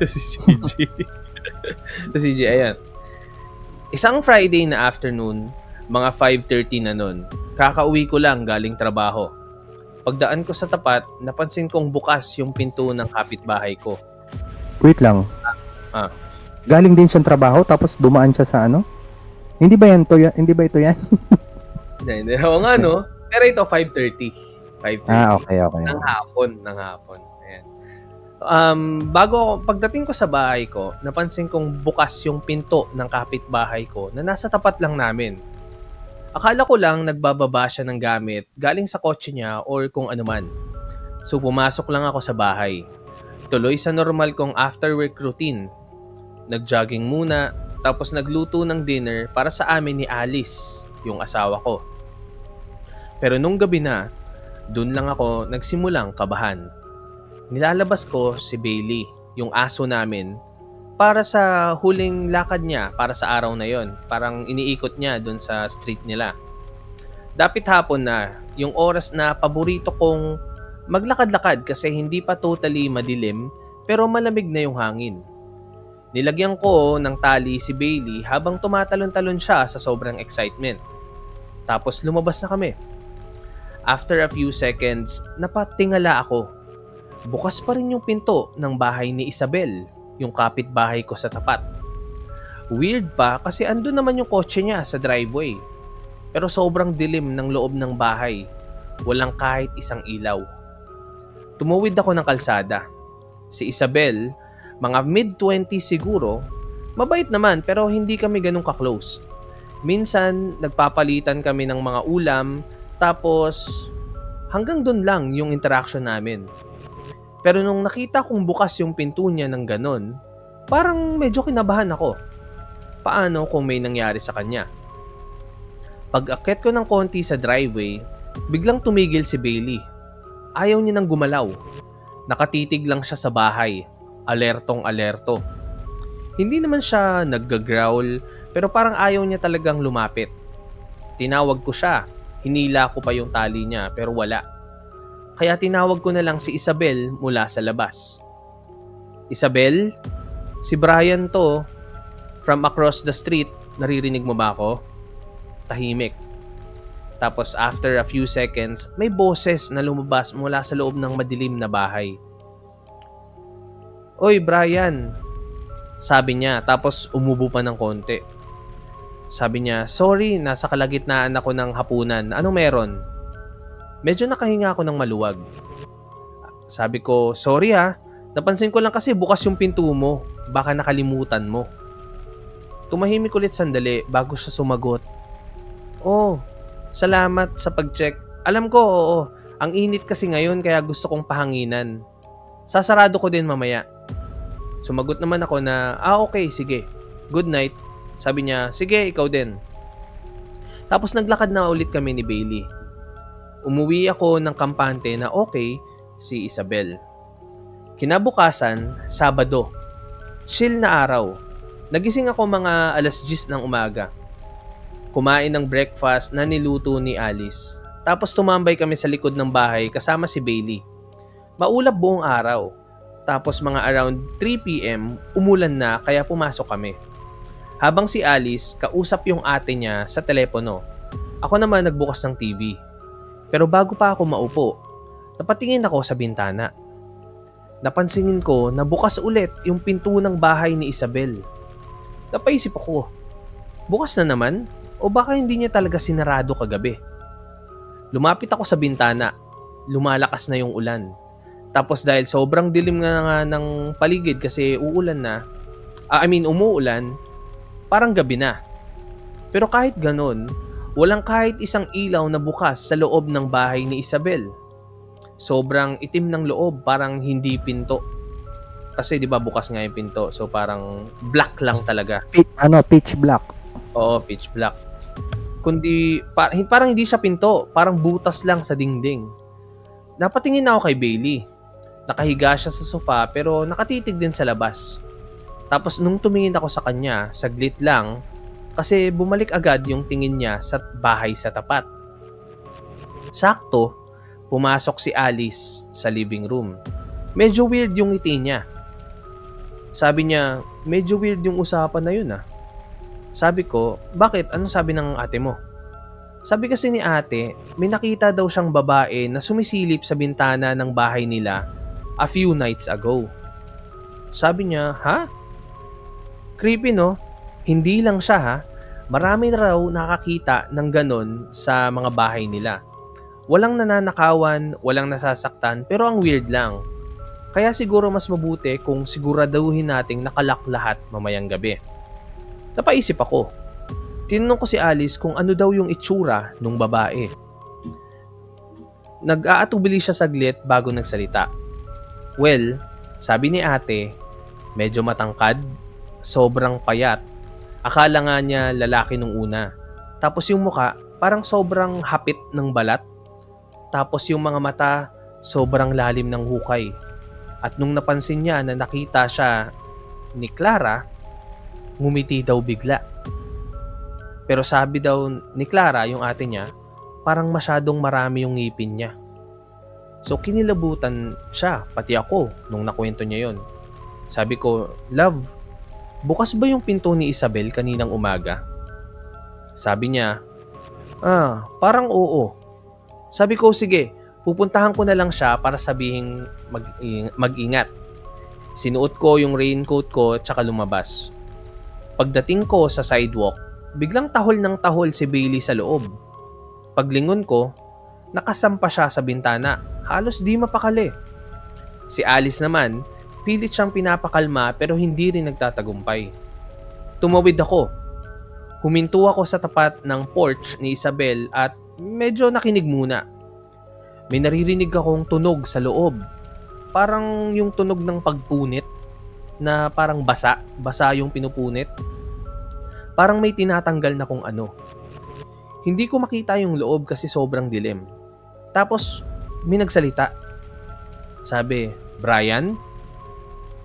si CG. si CG, ayan. Isang Friday na afternoon, mga 5:30 na nun. Kakauwi ko lang galing trabaho. Pagdaan ko sa tapat, napansin kong bukas yung pinto ng kapitbahay ko. Wait lang. Galing din siyang trabaho tapos dumaan siya sa Hindi ba ito yan? Hindi. Oo nga, no? Pero ito, 5:30. 5:30. Okay. Ng hapon. Ayan. Pagdating ko sa bahay ko, napansin kong bukas yung pinto ng kapitbahay ko na nasa tapat lang namin. Akala ko lang nagbababa siya ng gamit galing sa kotse niya or kung ano man. So pumasok lang ako sa bahay. Tuloy sa normal kong after work routine. Nag-jogging muna, tapos nagluto ng dinner para sa amin ni Alice, yung asawa ko. Pero nung gabi na, dun lang ako nagsimulang kabahan. Nilalabas ko si Bailey, yung aso namin, para sa huling lakad niya para sa araw na yon. Parang iniikot niya dun sa street nila. Dapit hapon na, yung oras na paborito kong maglakad-lakad kasi hindi pa totally madilim pero malamig na yung hangin. Nilagyan ko ng tali si Bailey habang tumatalon-talon siya sa sobrang excitement. Tapos lumabas na kami. After a few seconds, napatingala ako. Bukas pa rin yung pinto ng bahay ni Isabel, yung kapitbahay ko sa tapat. Weird pa kasi andun naman yung kotse niya sa driveway. Pero sobrang dilim ng loob ng bahay. Walang kahit isang ilaw. Tumuwid ako ng kalsada. Si Isabel, mga mid-20s siguro, mabait naman pero hindi kami ganun ka-close. Minsan, nagpapalitan kami ng mga ulam, tapos hanggang dun lang yung interaction namin. Pero nung nakita kong bukas yung pinto niya ng ganun, parang medyo kinabahan ako. Paano kung may nangyari sa kanya? Pag-akyat ko ng konti sa driveway, biglang tumigil si Bailey. Ayaw niya nang gumalaw. Nakatitig lang siya sa bahay. Alertong-alerto. Hindi naman siya nagga-growl, pero parang ayaw niya talagang lumapit. Tinawag ko siya. Hinila ko pa yung tali niya, pero wala. Kaya tinawag ko na lang si Isabel mula sa labas. Isabel? Si Brian to. From across the street, naririnig mo ba ako? Tahimik. Tapos after a few seconds, may boses na lumabas mula sa loob ng madilim na bahay. Oy, Brian. Sabi niya, tapos umubo pa ng konti. Sabi niya, sorry, nasa kalagitnaan ako ng hapunan. Anong meron? Medyo nakahinga ako ng maluwag. Sabi ko, sorry ha. Napansin ko lang kasi bukas yung pinto mo. Baka nakalimutan mo. Tumahimik ulit sandali bago siya sumagot. Oh, salamat sa pag-check. Alam ko, oo. Ang init kasi ngayon kaya gusto kong pahanginan. Sasarado ko din mamaya. Sumagot naman ako na, okay, sige. Good night. Sabi niya, sige, ikaw din. Tapos naglakad na ulit kami ni Bailey. Umuwi ako ng kampante na okay si Isabel. Kinabukasan, Sabado. Chill na araw. Nagising ako mga alas 10 ng umaga. Kumain ng breakfast na niluto ni Alice. Tapos tumambay kami sa likod ng bahay kasama si Bailey. Maulap buong araw. Tapos mga around 3 p.m., umulan na kaya pumasok kami. Habang si Alice, kausap yung ate niya sa telepono. Ako naman nagbukas ng TV. Pero bago pa ako maupo, napatingin ako sa bintana. Napansinin ko na bukas ulit yung pinto ng bahay ni Isabel. Napaisip ako, bukas na naman o baka hindi niya talaga sinarado kagabi? Lumapit ako sa bintana, lumalakas na yung ulan. Tapos dahil sobrang dilim nga ng paligid kasi umuulan, parang gabi na. Pero kahit ganun, walang kahit isang ilaw na bukas sa loob ng bahay ni Isabel. Sobrang itim ng loob, parang hindi pinto. Kasi 'di ba bukas nga yung pinto, so parang black lang talaga. Pitch black. Oo, pitch black. Kundi parang hindi siya pinto, parang butas lang sa dingding. Napatingin ako kay Bailey. Nakahiga siya sa sofa pero nakatitig din sa labas. Tapos nung tumingin ako sa kanya, saglit lang, kasi bumalik agad yung tingin niya sa bahay sa tapat. Sakto, pumasok si Alice sa living room. Medyo weird yung ngiti niya. Sabi niya, medyo weird yung usapan na yun ah. Sabi ko, bakit? Anong sabi ng ate mo? Sabi kasi ni ate, may nakita daw siyang babae na sumisilip sa bintana ng bahay nila a few nights ago. Sabi niya, ha? Creepy no? Hindi lang siya ha. Marami na raw nakakita ng ganon sa mga bahay nila. Walang nananakawan, walang nasasaktan, pero ang weird lang. Kaya siguro mas mabuti kung siguraduhin nating nakalak lahat mamayang gabi. Napaisip ako. Tinanong ko si Alice kung ano daw yung itsura nung babae. Nag-aatubili siya saglit bago nagsalita. Well, sabi ni ate, medyo matangkad, sobrang payat. Akala nga niya lalaki nung una. Tapos yung muka, parang sobrang hapit ng balat. Tapos yung mga mata, sobrang lalim ng hukay. At nung napansin niya na nakita siya ni Clara, ngumiti daw bigla. Pero sabi daw ni Clara, yung ate niya, parang masyadong marami yung ngipin niya. So kinilabutan siya, pati ako, nung nakwento niya yon. Sabi ko, love, bukas ba yung pinto ni Isabel kaninang umaga? Sabi niya, parang oo. Sabi ko, sige, pupuntahan ko na lang siya para sabihing mag-ingat. Sinuot ko yung raincoat ko tsaka lumabas. Pagdating ko sa sidewalk, biglang tahol ng tahol si Bailey sa loob. Paglingon ko, nakasampa siya sa bintana. Halos di mapakali. Si Alice naman, pilit siyang pinapakalma pero hindi rin nagtatagumpay. Tumawid ako. Huminto ako sa tapat ng porch ni Isabel at medyo nakinig muna. May naririnig akong tunog sa loob. Parang yung tunog ng pagpunit na parang basa yung pinupunit. Parang may tinatanggal na kung ano. Hindi ko makita yung loob kasi sobrang dilim. Tapos, may nagsalita. Sabi, Brian?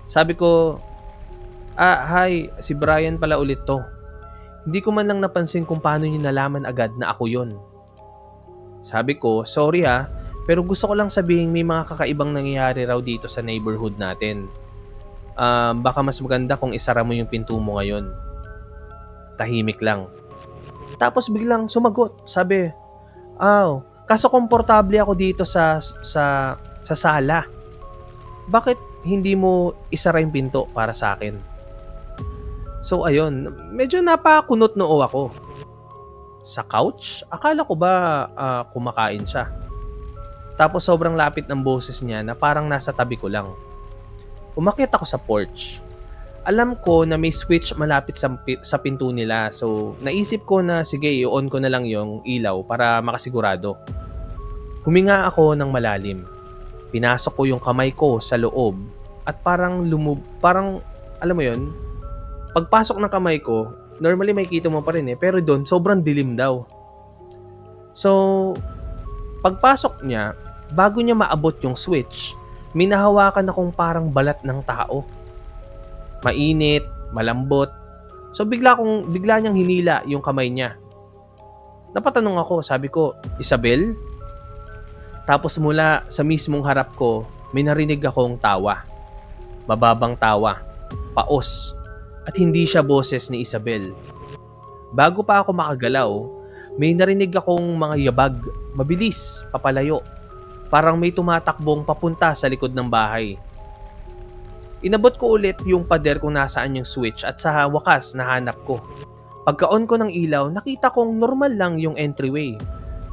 Sabi ko, hi, si Brian pala ulit to. Hindi ko man lang napansin kung paano niyo nalaman agad na ako yon. Sabi ko, sorry ha, pero gusto ko lang sabihin may mga kakaibang nangyayari raw dito sa neighborhood natin. Baka mas maganda kung isara mo yung pinto mo ngayon. Tahimik lang. Tapos biglang sumagot. Sabi, kaso komportable ako dito sa sala. Bakit hindi mo isara yung pinto para sa akin? So ayun, medyo napakunot noo ako. Sa couch? Akala ko ba kumakain siya? Tapos sobrang lapit ng boses niya na parang nasa tabi ko lang. Umakyat ako sa porch. Alam ko na may switch malapit sa pinto nila, so naisip ko na sige, i-on ko na lang yung ilaw para makasigurado. Huminga ako ng malalim. Pinasok ko yung kamay ko sa loob at parang alam mo yun, pagpasok ng kamay ko, normally makikita mo pa rin pero doon sobrang dilim daw. So, pagpasok niya, bago niya maabot yung switch, may nahawakan akong parang balat ng tao. Mainit, malambot. So bigla niyang hinila yung kamay niya. Napatanong ako, sabi ko, Isabel? Tapos mula sa mismong harap ko, may narinig akong tawa. Mababang tawa, paos, at hindi siya boses ni Isabel. Bago pa ako makagalaw, may narinig akong mga yabag, mabilis, papalayo. Parang may tumatakbong papunta sa likod ng bahay. Inabot ko ulit yung pader kung nasaan yung switch at sa wakas nahanap ko. Pagka-on ko ng ilaw, nakita kong normal lang yung entryway.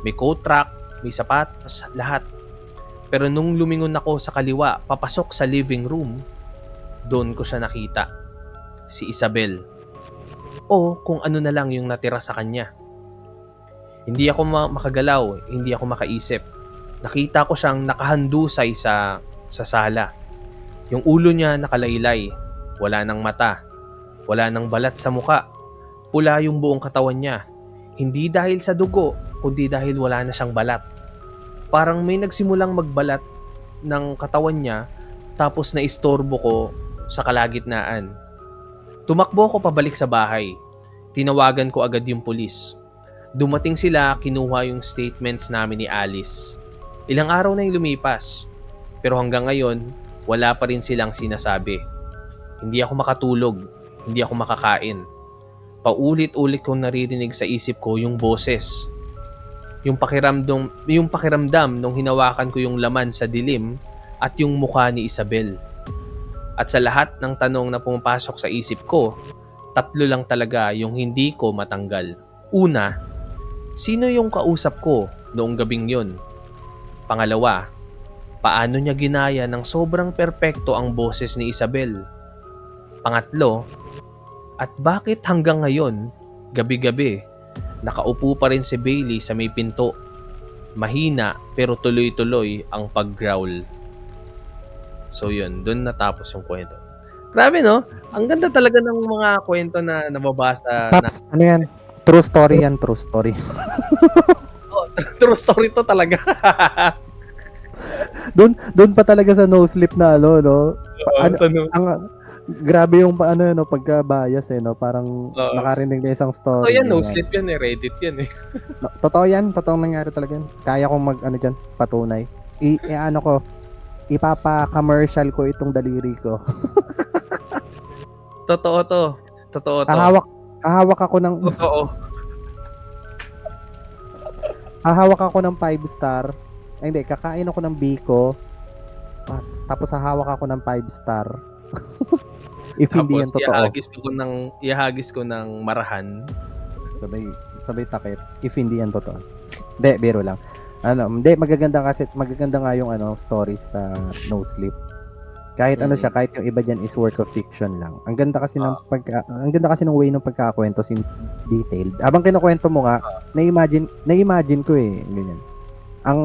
May coat rack, may sapatos, lahat. Pero nung lumingon ako sa kaliwa, papasok sa living room, doon ko siya nakita. Si Isabel. O kung ano na lang yung natira sa kanya. Hindi ako makagalaw, hindi ako makaisip. Nakita ko siyang nakahandusay sa sala. Yung ulo niya nakalaylay, wala ng mata, wala ng balat sa muka. Pula yung buong katawan niya. Hindi dahil sa dugo, kundi dahil wala na siyang balat. Parang may nagsimulang magbalat ng katawan niya tapos naistorbo ko sa kalagitnaan. Tumakbo ko pabalik sa bahay. Tinawagan ko agad yung pulis. Dumating sila, kinuha yung statements namin ni Alice. Ilang araw na yung lumipas. Pero hanggang ngayon, wala pa rin silang sinasabi. Hindi ako makatulog. Hindi ako makakain. Paulit-ulit kong naririnig sa isip ko yung boses. Yung pakiramdam nung hinawakan ko yung laman sa dilim at yung mukha ni Isabel. At sa lahat ng tanong na pumapasok sa isip ko, 3 lang talaga yung hindi ko matanggal. Una, sino yung kausap ko noong gabing yun? Pangalawa, paano niya ginaya ng sobrang perpekto ang boses ni Isabel? Pangatlo, at bakit hanggang ngayon, gabi-gabi, nakaupo pa rin si Bailey sa may pinto? Mahina pero tuloy-tuloy ang pag-growl. So yun, doon natapos yung kwento. Grabe no? Ang ganda talaga ng mga kwento na nababasa. Paps, ano yan? True story yan, true story. True story to talaga. Doon pa talaga sa no sleep na ano, no? Grabe yung paano no, pagka-bias no, parang nakarinig na isang story. Yan, no sleep yan eh, Reddit yan eh. Totoo yan, totoong nangyari talaga yan. Kaya kong diyan, patunay. Ano ko, ipapa-commercial ko itong daliri ko. Totoo to. Hahawak ako ng Totoo. hahawak ako ng 5 star. Ay, hindi, kakain ako ng biko. Tapos hahawak ako ng 5 star. If hindi yan totoo. Ihagis ko ng marahan. Sabay takip. If hindi yan totoo. Hindi, biro lang. Hindi, magaganda nga yung stories sa No Sleep. Kahit ano siya, kahit yung iba diyan is work of fiction lang. Ang ganda kasi ng way ng pagkakakwento since detailed. Habang kinukwento mo nga, na-imagine ko ganyan. Ang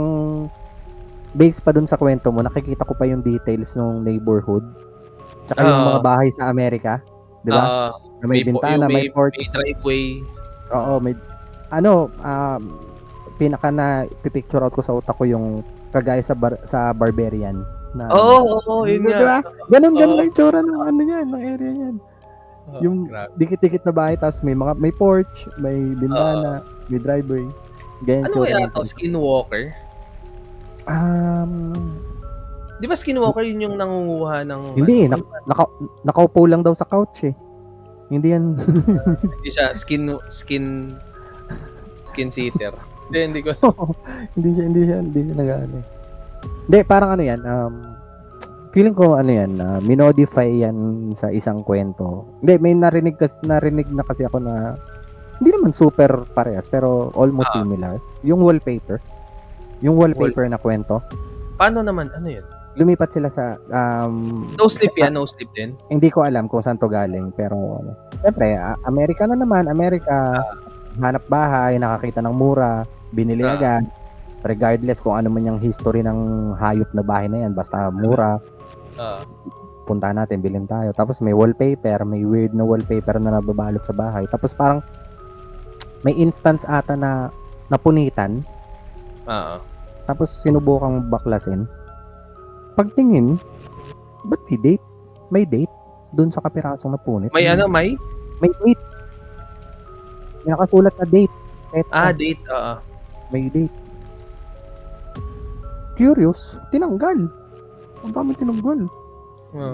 base pa dun sa kwento mo, nakikita ko pa yung details ng neighborhood. Tsaka yung mga bahay sa Amerika, 'di ba? Na may bintana, may porch, may driveway. Oo, may pinaka na pipicture out ko sa utak ko yung kagaya sa Barbarian na yun nga. Diba? Ganun ang itsura ng ng area niyan. Yung dikit-dikit na bahay, tas may porch, may bintana, may driveway. Ganyan ano kaya ito? Skinwalker? Di ba Skinwalker yun yung nangunguha ng... Hindi, nakaupo lang daw sa couch eh. Hindi yan. Hindi siya skin sitter. Hindi ko. Hindi siya nag-ano eh. Hindi, parang yan, feeling ko minodify yan sa isang kwento. Hindi, may narinig na kasi ako na hindi naman super parehas pero almost similar. Yung wallpaper na kwento. Paano naman? Ano yun? Lumipat sila sa No Sleep yan? No Sleep din? Hindi ko alam kung saan to galing pero syempre, Amerika na naman. Hanap bahay, nakakita ng mura, binili agad. Regardless kung ano man yung history ng hayop na bahay na yan, basta mura. Punta natin, bilhin tayo. Tapos may wallpaper, may weird na wallpaper na nababalot sa bahay. Tapos parang may instance ata na napunitan. Tapos sinubukang baklasin. Pagtingin, ba't may date? May date doon sa kapirasong napunit. May ano, may? May date. May nakasulat na date. Date, oo. May date. Curious, tinanggal. Ang dami tinanggal.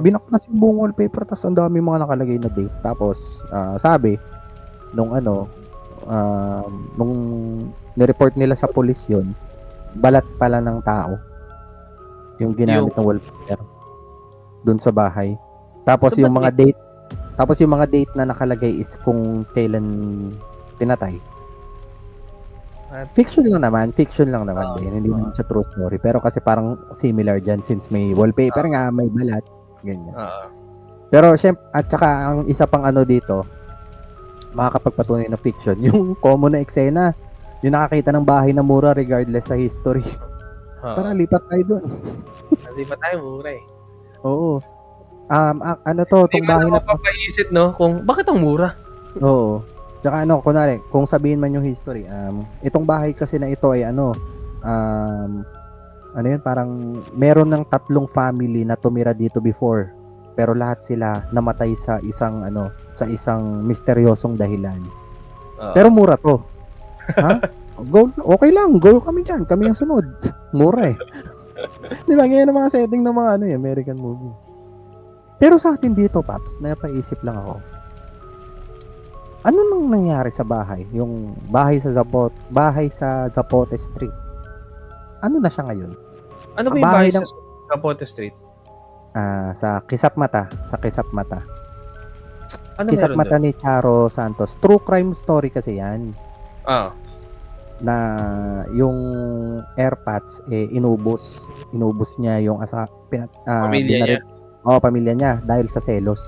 Binaknas yung buong wallpaper, tapos ang dami mga nakalagay na date. Tapos, sabi, nung nireport nila sa police yun, balat pala ng tao yung ginamit ng wallpaper dun sa bahay. Tapos So, yung mga date, na nakalagay is kung kailan pinatay. Fiction lang naman din. Hindi naman siya true story. Pero kasi parang similar dyan since may wallpaper nga, may balat. Ganyan. Pero syempre, at saka ang isa pang dito, makakapagpatunay na fiction, yung common na eksena, yung nakakita ng bahay na mura regardless sa history. Tara, lipat tayo doon. Lipat tayo, mura eh. Oo. Itong bahay na mapapaisip, no? Kung bakit ang mura? Oo. Tsaka kunwari, kung sabihin man yung history, itong bahay kasi na ito ay parang meron ng 3 family na tumira dito before. Pero lahat sila namatay sa isang misteryosong dahilan. Pero mura to. Ha? Go, okay lang, go kami dyan. Kami yung sunod. Mura eh. Di ba? Ngayon ang mga setting ng mga American movie. Pero sa atin dito, Paps, napaisip lang ako. Ano nang nangyari sa bahay? Yung bahay sa Zapote Street. Ano na siya ngayon? Ano ba yung bahay sa Zapote Street? Sa Kisap Mata. Ano Kisap Mata ni Charo Santos. True crime story kasi yan. Na yung airpods inubos niya yung pamilya niya. Pamilya niya dahil sa selos.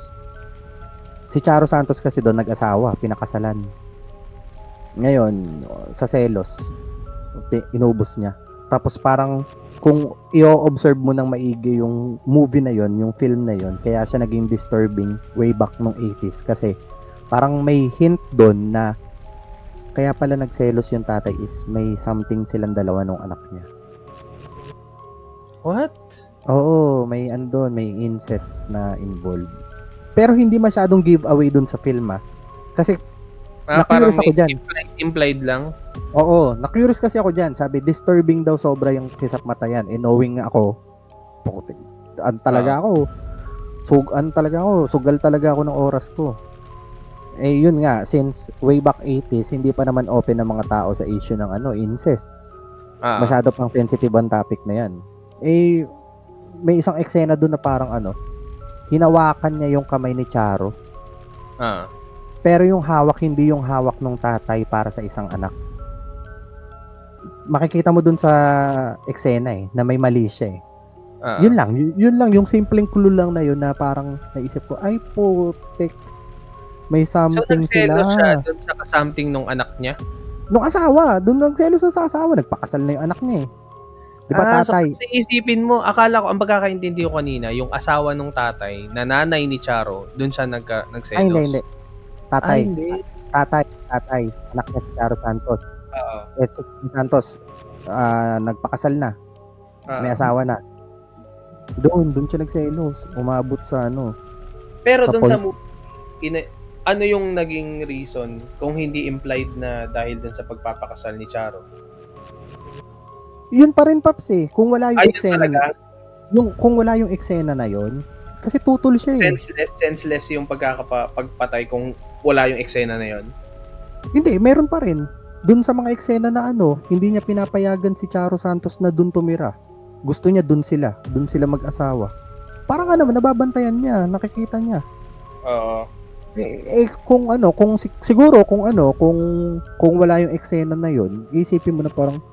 Si Charo Santos kasi doon nag-asawa, pinakasalan. Ngayon, sa selos, inubos niya. Tapos parang kung i-observe mo ng maigi yung movie na yon, yung film na yon, kaya siya naging disturbing way back nung 80s kasi parang may hint doon na kaya pala nagselos yung tatay is may something silang dalawa nung anak niya. What? Oo, may incest na involved. Pero hindi masyadong giveaway dun sa film Kasi na-curious ako dyan. Implied lang? Oo, na-curious kasi ako dyan. Sabi, disturbing daw sobra yung Kisap Mata yan. Knowing ako, sugal talaga ako ng oras ko. Yun nga, since way back 80s, hindi pa naman open ng mga tao sa issue ng incest. Masyado pang sensitive ang topic na yan. May isang eksena doon na parang hinawakan niya yung kamay ni Charo. Pero yung hawak, hindi yung hawak ng tatay para sa isang anak. Makikita mo dun sa eksena na may mali siya Yun lang, yung simpleng clue lang na yun na parang naisip ko, ay putik, may something sila. So, nagselos siya dun sa something nung anak niya? Nung asawa, dun nagselos sa asawa, nagpakasal na yung anak niya Di ba tatay? So, isipin mo, akala ko, ang pagkakaintindi ko kanina, yung asawa nung tatay, na nanay ni Charo, dun siya nagselos. Ay, hindi. Tatay. Hindi. Tatay. Anak niya si Charo Santos. Si Santos, nagpakasal na. May asawa na. Doon siya nagselos. Umabot sa Pero sa doon sa movie, ano yung naging reason kung hindi implied na dahil doon sa pagpapakasal ni Charo? Yun pa rin, Paps Kung wala yung eksena na, kung wala yung eksena na yun, kasi tutol siya Senseless yung pagpatay kung wala yung eksena na yun? Hindi, meron pa rin. Dun sa mga eksena na hindi niya pinapayagan si Charo Santos na dun tumira. Gusto niya dun sila mag-asawa. Parang nababantayan niya, nakikita niya. Oo. Kung siguro kung wala yung eksena na yun, isipin mo na parang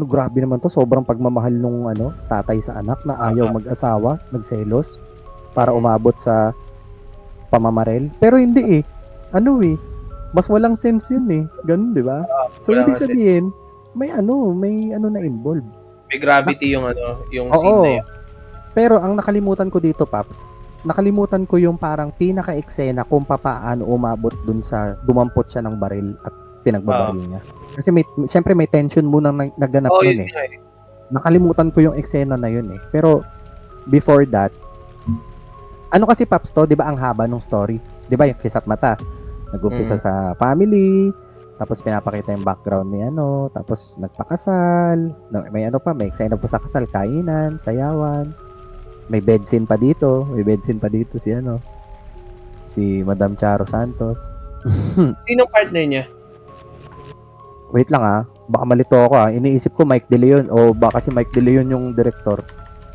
grabe naman to, sobrang pagmamahal nung tatay sa anak na ayaw mag-asawa, nagselos para umabot sa pamamarel. Pero hindi mas walang sense yun ganun, di ba? So ibig sabihin, may na involved. May gravity yung scene na yun. Pero ang nakalimutan ko dito, Paps, yung parang pinaka-eksena kung paano umabot dun sa dumampot siya ng baril at pinagbabaril niya. Kasi siyempre may tension muna naganap nun nakalimutan ko yung eksena na yun eh. Pero before that, ano kasi Paps to, 'di ba ang haba ng story? 'Di ba yung Kisap Mata? Nag-umpisa sa family, tapos pinapakita yung background ni ano, tapos nagpakasal, may ano pa, may eksena pa sa kasal, kainan, sayawan. May bed scene pa dito, si ano, si Madam Charo Santos. Sinong partner niya? Wait lang baka malito ako Iniisip ko Mike De Leon o baka si Mike De Leon yung director.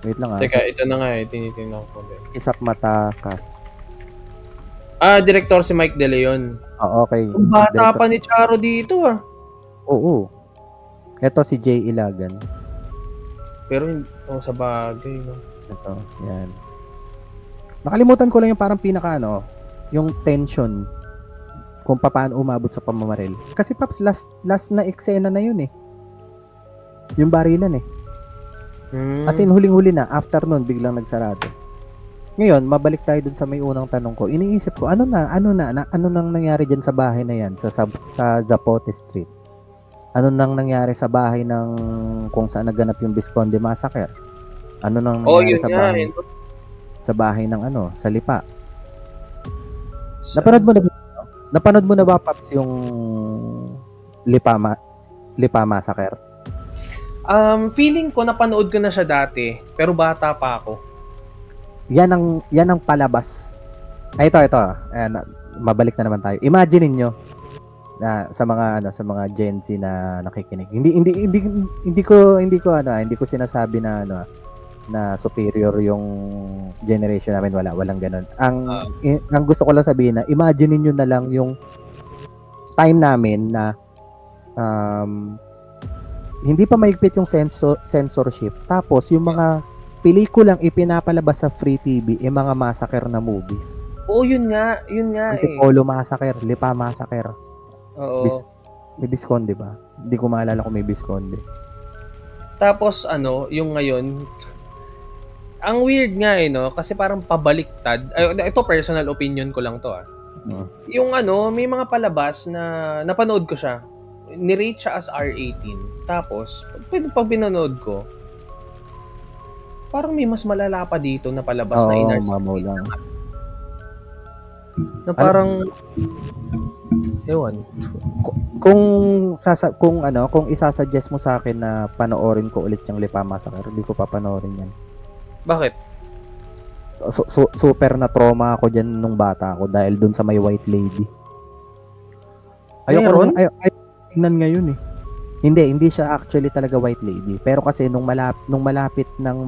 Wait lang Teka, ito na nga tinitingnan ko. Kisap Mata cast. Director si Mike De Leon. Okay. Ang bata Director. pa ni Charo dito Oo. Ito si Jay Ilagan. Pero sa bagay, no? Ito, yan. Nakalimutan ko lang yung parang pinaka yung tension kung paano umabot sa pamamaril. Kasi Paps, last na eksena na yun eh. Yung barilan eh. As in, huling-huli na. After nun, biglang nagsarado. Ngayon, mabalik tayo dun sa may unang tanong ko. Iniisip ko, ano nang nangyari dyan sa bahay na yan? Sa Zapote Street? Ano nang nangyari sa bahay ng kung saan naganap yung Visconde Massacre? Ano nang nangyari yun sa nga, bahay? Sa bahay ng sa Lipa? Sa- Napanood mo na ba, Paps, yung Lipa Massacre? Feeling ko napanood ko na siya dati, pero bata pa ako. Yan ang palabas. Ito. Ayan, mabalik na naman tayo. Imagine niyo na sa mga Gen Z na nakikinig. Hindi ko sinasabi na na superior yung generation namin, walang ganun. Ang gusto ko lang sabihin na imagine niyo na lang yung time namin na hindi pa maigpit yung censorship. Tapos yung mga pelikulang ipinapalabas sa Free TV mga massacre na movies. Yun nga Antipolo Massacre, Lipa Massacre. Oo. May Visconde ba? Hindi ko maalala kung may Visconde. Tapos yung ngayon, ang weird nga no, kasi parang pabaliktad. Ito personal opinion ko lang to Yung may mga palabas na napanood ko siya. Ni-rate siya as R18. Tapos, pag pinanood ko, parang may mas malala pa dito na palabas na mamaw lang. Na parang ewan. Kung isasuggest mo sa akin na panoorin ko ulit yung Lipa Massacre, hindi ko papanoorin yan. Bakit? Super na trauma ako diyan nung bata ako dahil dun sa may white lady. Ayoko tingnan ngayon eh. Hindi siya actually talaga white lady. Pero kasi nung malapit ng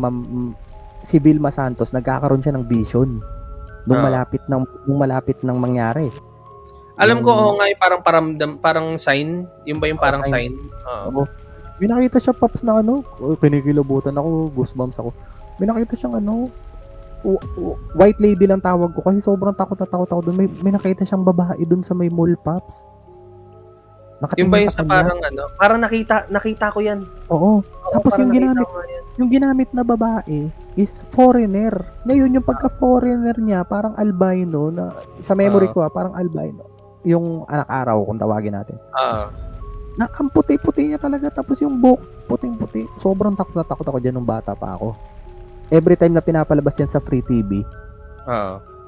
si Vilma Santos, nagkakaroon siya ng vision. Nung malapit ng mangyari. Alam ko nga parang paramdam, parang sign. Yung ba yung parang sign? Oo. May nakita siya, Pops, na kinikilabutan ako, goosebumps ako. May nakita siyang white lady lang tawag ko kasi sobrang takot ako doon. May nakita siyang babae doon sa may mall, Pops. Yung ba yung sa parang parang nakita ko yan. Oo. Tapos yung ginamit na babae is foreigner. Ngayon yung pagka-foreigner niya, parang albino na sa memory ko parang albino. Yung anak araw kung tawagin natin. Na ang puti-puti niya talaga, tapos yung buhok puting-puti. Sobrang takot ako diyan nung bata pa ako. Every time na pinapalabas yan sa Free TV,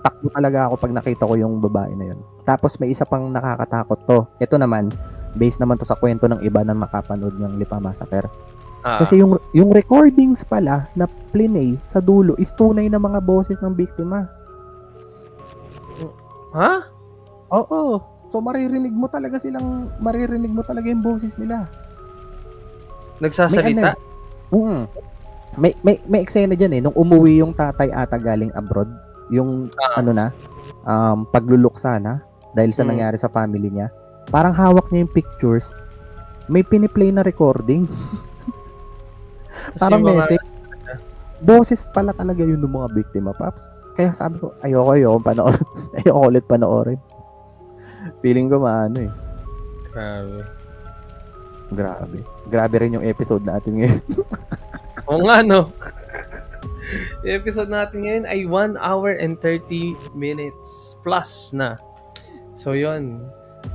takbo talaga ako pag nakita ko yung babae na yun. Tapos may isa pang nakakatakot to. Ito naman, based naman to sa kwento ng iba na makapanood ng Lipa Massacre. Kasi yung recordings pala na plinay sa dulo is tunay na mga boses ng biktima. Ha? Oo. So maririnig mo talaga yung boses nila. Nagsasalita? May eksena dyan nung umuwi yung tatay ata galing abroad, yung pagluluksa na dahil sa nangyari sa family niya. Parang hawak niya yung pictures, may piniplay na recording. Parang message. Boses pala talaga yun ng mga biktima, Paps. Kaya sabi ko, ayoko panoorin. Ayoko ulit panoorin. Feeling ko maano eh. Grabe rin yung episode natin ngayon. Oo nga, no? Yung episode natin ngayon ay 1 hour and 30 minutes plus na. So, yun.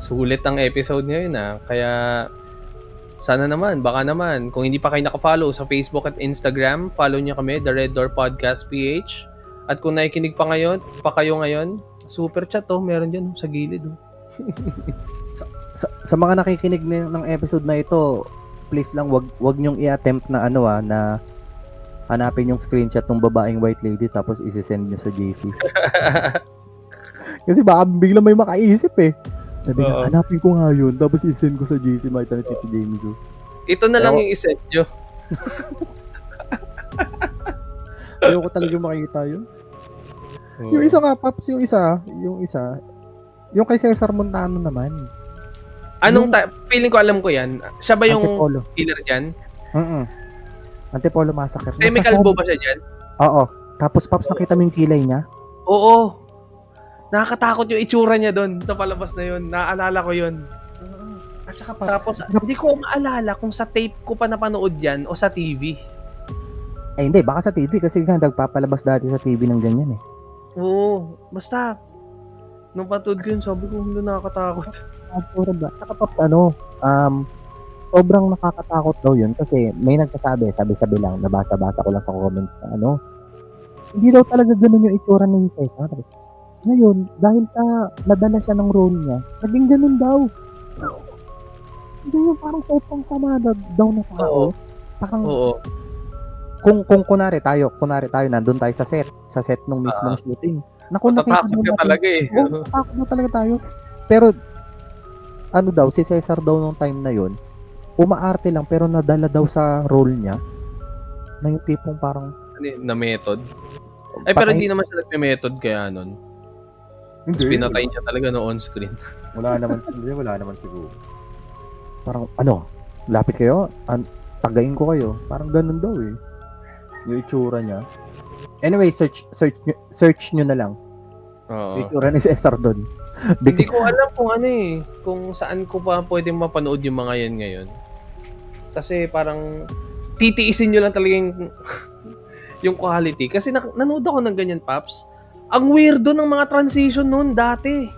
Sulit ang episode ngayon, Kaya, Sana naman, baka naman. Kung hindi pa kayo nakafollow sa Facebook at Instagram, follow nyo kami, The Red Door Podcast PH. At kung nakikinig pa kayo ngayon, super chat meron dyan sa gilid. Sa mga nakikinig ng episode na ito, please lang wag nyong i-attempt na na hanapin yung screenshot ng babaeng white lady tapos isi-send nyo sa JC. Kasi baka bigla may makaisip eh. Sabi Oo. na, hanapin ko nga yun tapos i-send ko sa JC makita na Tito James. Ito na lang yung iset nyo. Ayoko talaga makita yun. Yung isa nga, Paps, yung isa, yung kay Cesar Montano naman. Feeling ko alam ko yan. Siya ba yung Antipolo. killer dyan? Antipolo Massacre. Semi-kalbo ba siya dyan? Oo. Tapos, Paps, nakita mo yung kilay niya? Oo. Nakakatakot yung itsura niya doon sa palabas na yun. Naaalala ko yun. At saka, Paps, Tapos, hindi ko maalala kung sa tape ko pa napanood yan o sa TV. hindi, baka sa TV kasi nga nagpapalabas dati sa TV ng ganyan eh. Oo. Basta, nung panood ko yun, sabi ko, hindi nakakatakot. Saka, Paps, sobrang nakakatakot daw yun kasi may nagsasabi, sabi-sabi lang, nabasa-basa ko lang sa comments na hindi daw talaga ganun yung itsura ni Cesar. Ngayon, dahil sa nadala siya ng role niya, naging ganun daw. Hindi yung parang sobrang sama daw na tao. Oo. Parang, Oo. kung kunwari tayo, nandun tayo sa set nung mismong shooting. Naku, nakita Matatakot daw ka natin. talaga eh. Oo, takot na talaga tayo. Pero, si Cesar daw nung time na yun, umaarte lang pero nadala daw sa role niya na yung tipong parang Na method. Ay, pero hindi naman siya nagme-method kaya nun. Tapos pinatay niya talaga no on screen. Wala naman siguro. Parang, lapit kayo, tagayin ko kayo. Parang ganun daw eh. Yung itsura niya. Anyway, search nyo na lang. Oo. Yung itsura ni Cesar doon. Hindi ko alam kung saan ko pa pwedeng mapanood yung mga yan ngayon. Kasi parang titiisin nyo lang talaga yung quality. Kasi nanood ako ng ganyan, Paps. Ang weirdo ng mga transition noon dati.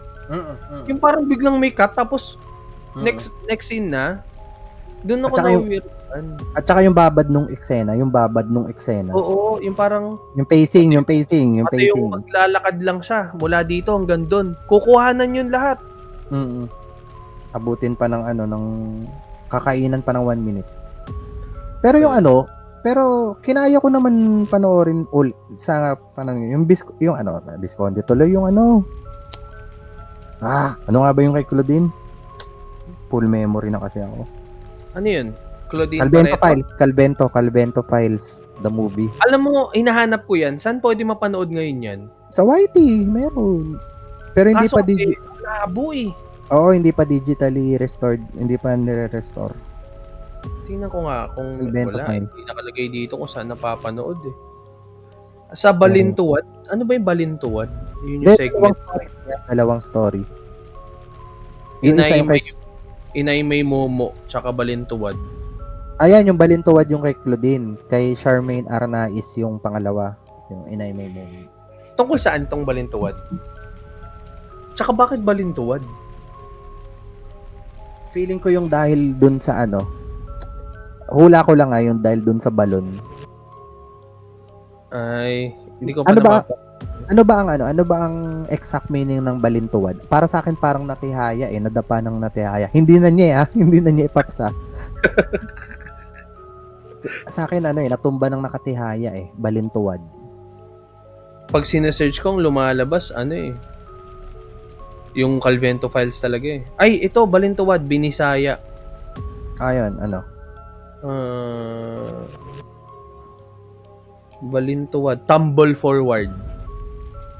Yung parang biglang may cut tapos next scene na. Doon ako na-weirdan. At saka yung babad nung eksena. Oo, yung parang Yung pacing. yung maglalakad lang siya mula dito hanggang doon. Kukuhanan yun lahat. Abutin pa ng ng kakainan pa ng 1 minute. Pero yung pero kinaya ko naman panoorin sa yung Visconde tuloy yung ano nga ba yung kay Claudine? Full memory na kasi ako. Ano yun? Claudine Calvento Files, the movie. Alam mo, hinahanap ko yan. Saan pwede mapanood ngayon yan? Sa YT, meron. Pero hindi pa labo eh. Oo, hindi pa digitally restored. Hindi pa nire-restore. Tingnan ko nga kung Calvento wala. Files. Hindi nakalagay dito kung saan napapanood eh. Sa Balintuwad? Ano ba yung Balintuwad? Yun yung segment. Dalawang story. Yung isa yung kay... Inay May Momo tsaka Balintuwad. Ayan, yung Balintuwad yung kay Claudine. Kay Charmaine Arnaiz yung pangalawa. Yung Inay May Momo. Tungkol saan tong Balintuwad? Tsaka bakit Balintuwad? Feeling ko yung dahil dun sa hula ko lang yung dahil dun sa balon. Ay, hindi ko pa Ano ba ang exact meaning ng Balintuwad? Para sa akin parang natihaya nadapa ng natihaya. Hindi na niya ipapsa. Sa akin natumba ng nakatihaya Balintuwad. Pag sinesearch ko, lumalabas yung Calvento Files talaga Ay, ito Balintuwad, Binisaya. Ayun, Balintuwad, Tumble Forward.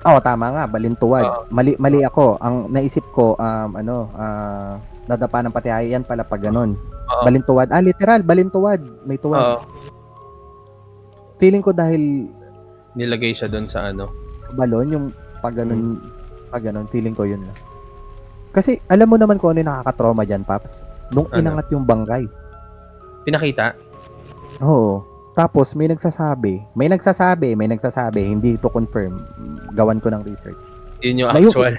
Tama nga, Balintuwad. Mali ako. Ang naisip ko, nadapa ng patihaya yan pala pag ganun. Balintuwad. Literal, Balintuwad. May tuwad. Feeling ko dahil nilagay siya doon sa sa balon, yung pag ganun, feeling ko yun. Kasi, alam mo naman kung ano yung nakaka-trauma dyan, Paps. Nung inangat yung bangkay. Pinakita? Oo. Tapos, may nagsasabi, hindi to confirm. Gawan ko ng research. Yun yung actual.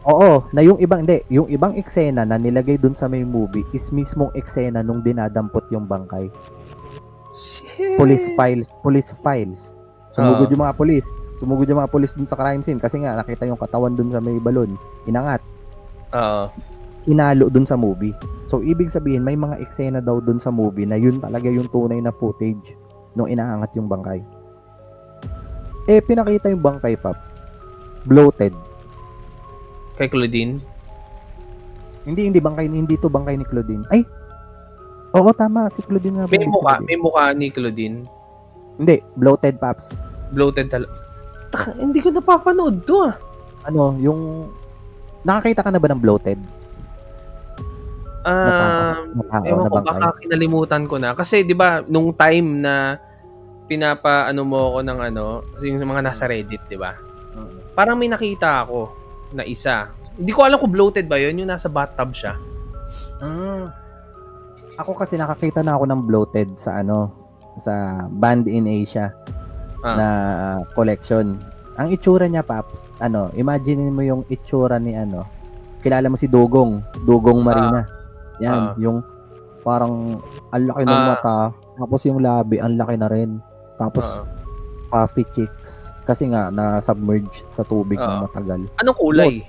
Oo, na yung ibang, hindi, yung ibang eksena na nilagay dun sa may movie is mismong eksena nung dinadampot yung bangkay. Shit. Police files. Oo. Sumugod yung mga pulis dun sa crime scene kasi nga nakita yung katawan dun sa may balon. Inangat. Oo. Hinalo dun sa movie. So, ibig sabihin, may mga eksena daw dun sa movie na yun talaga yung tunay na footage nung inaangat yung bangkay. Pinakita yung bangkay, Paps. Bloated. Kay Claudine. Hindi to bangkay ni Claudine. Ay! Oo, tama. Si Claudine nga ba? May mukha ni Claudine. Hindi, bloated, Paps. Bloated talaga. Hindi ko napapanood to ah. Ano, yung... Nakakita ka na ba ng bloated? Ewan ko, baka kinalimutan ko na. Kasi, di ba, nung time na pinapaano mo ako ng yung mga nasa Reddit, di ba? Parang may nakita ako na isa. Hindi ko alam kung bloated ba yun, yung nasa bathtub siya. Ako kasi nakakita na ako ng bloated sa sa Band in Asia na collection. Ang itsura niya, Paps, imagine mo yung itsura ni kilala mo si Dugong Marina. Yan, yung parang ang laki ng mata, tapos yung labi, ang laki na rin. Tapos puffy cheeks kasi nga na-submerge sa tubig ng matagal. Anong kulay?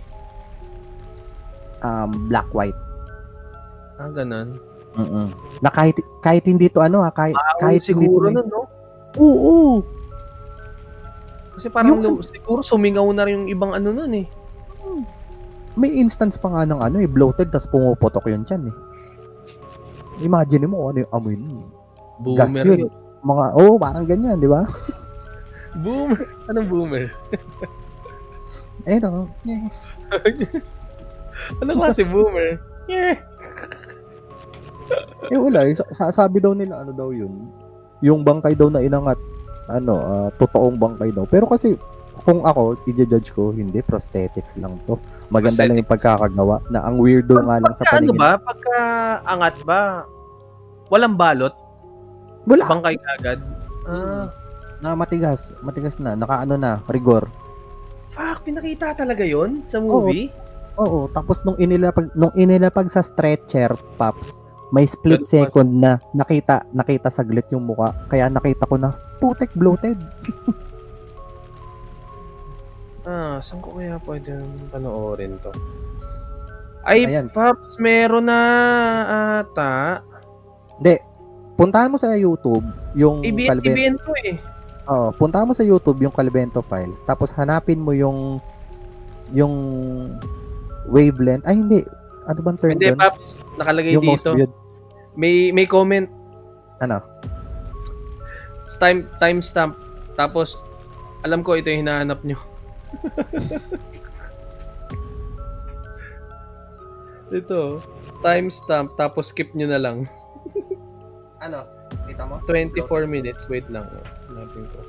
Black white. Ganun. Na kahit hindi to kahit siguro hindi nun, no? Oo. Kasi parang siguro sumingaw na rin yung ibang nun eh. May instance pa nga ng bloated tas pumuputok yun tiyan eh. Imagine mo ano yung amoy nun. Boomer Gas yun. Parang ganyan, di ba? Boomer? Anong boomer? Ito. Anong klase boomer? Wala. Sabi daw nila, daw yun. Yung bangkay daw na inangat, totoong bangkay daw. Pero kasi, kung ako, i-judge ko, hindi, prosthetics lang to. Maganda lang yung pagkakagawa, na ang weirdo nga lang sa paningin. Pagka angat ba, walang balot? Wala. Bangkay kagad? Na matigas na, na, rigor. Fuck, pinakita talaga yon sa movie? Oo, tapos nung inilapag sa stretcher, Pops, may split second na nakita saglit yung muka. Kaya nakita ko na, putek, bloated. Saan ko kaya pwede panoorin to? Ay, ayan. Pops, meron na ata. Hindi. Puntahan mo sa YouTube yung Calvento eh. Puntahan mo sa YouTube yung Calvento files. Tapos hanapin mo yung wavelength. Ay, hindi. Ano bang term doon? Hindi, Pops. Nakalagay yung dito. May comment. Ano? Timestamp. Tapos, alam ko ito yung hinahanap nyo. Ito. Timestamp. Tapos skip nyo na lang. Ano? Kita mo? 24 minutes. Wait lang. Hanapin ko.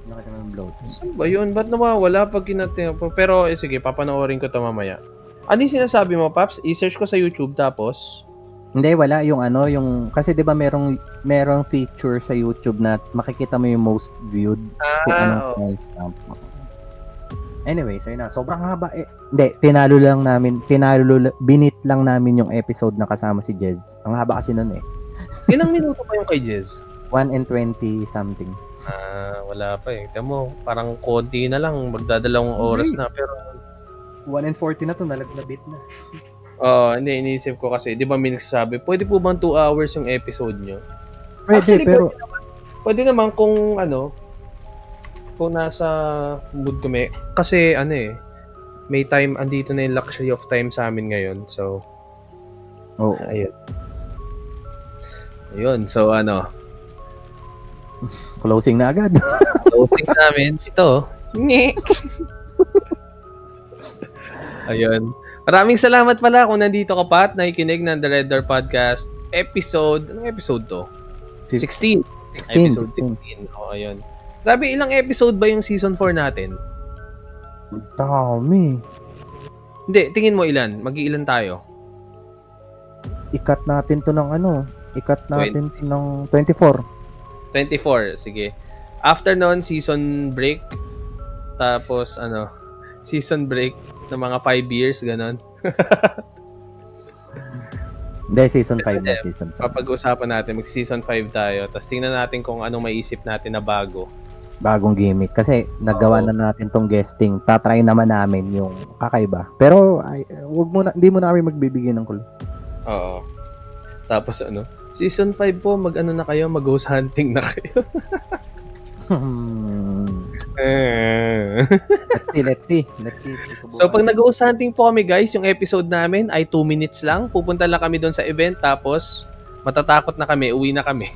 Nakita mo yung bloated. Saan ba yun? Ba't nawawala pag kinatin? Pero, sige, papanoorin ko ito mamaya. Ano yung sinasabi mo, Paps? I-search ko sa YouTube tapos? Hindi, wala. Yung kasi di ba merong feature sa YouTube na makikita mo yung most viewed kung anong timestamp. Anyway, so yun na. Sobrang haba eh. Hindi, binit lang namin yung episode na kasama si Jez. Ang haba kasi nun eh. Ilang minuto pa yung kay Jez? 1 and 20 something. Wala pa eh. Tama mo, parang konti na lang. Magdadalawang oras na. Pero 1 and 40 na to, nalaglabit na. Hindi, iniisip ko kasi, di ba may nagsasabi, pwede po bang 2 hours yung episode nyo? Pwede, actually, pero... Pwede naman kung kung nasa mood kami. Kasi may time, andito na yung luxury of time sa amin ngayon. So, ayun, so closing na agad. Closing namin. Ito. Ayun. Maraming salamat pala kung nandito ka pa at nakikinig ng The Red Door Podcast episode. Anong episode to? 16. Episode 16. Ayun. Grabe, ilang episode ba yung season 4 natin? Dami. Hindi, tingin mo ilan? Mag-iilan tayo? Ikat natin to ng Ikat natin to ng 24. 24, sige. After nun, season break. Tapos, season break ng mga 5 years, ganon. Hindi, season 5 na, season 5. Papag-usapan natin, mag-season 5 tayo, tapos tingnan natin kung anong maisip natin na bago. Bagong gimmick. Kasi nagawa na natin tong guesting. Tatry naman namin yung kakaiba. Pero, hindi mo na kami magbibigay ng clue. Oo. Tapos season 5 po, mag-ano na kayo, mag-ghost hunting na kayo. Let's see. So, pag nag-ghost hunting po kami, guys, yung episode namin ay 2 minutes lang. Pupunta lang kami doon sa event, tapos matatakot na kami, uwi na kami.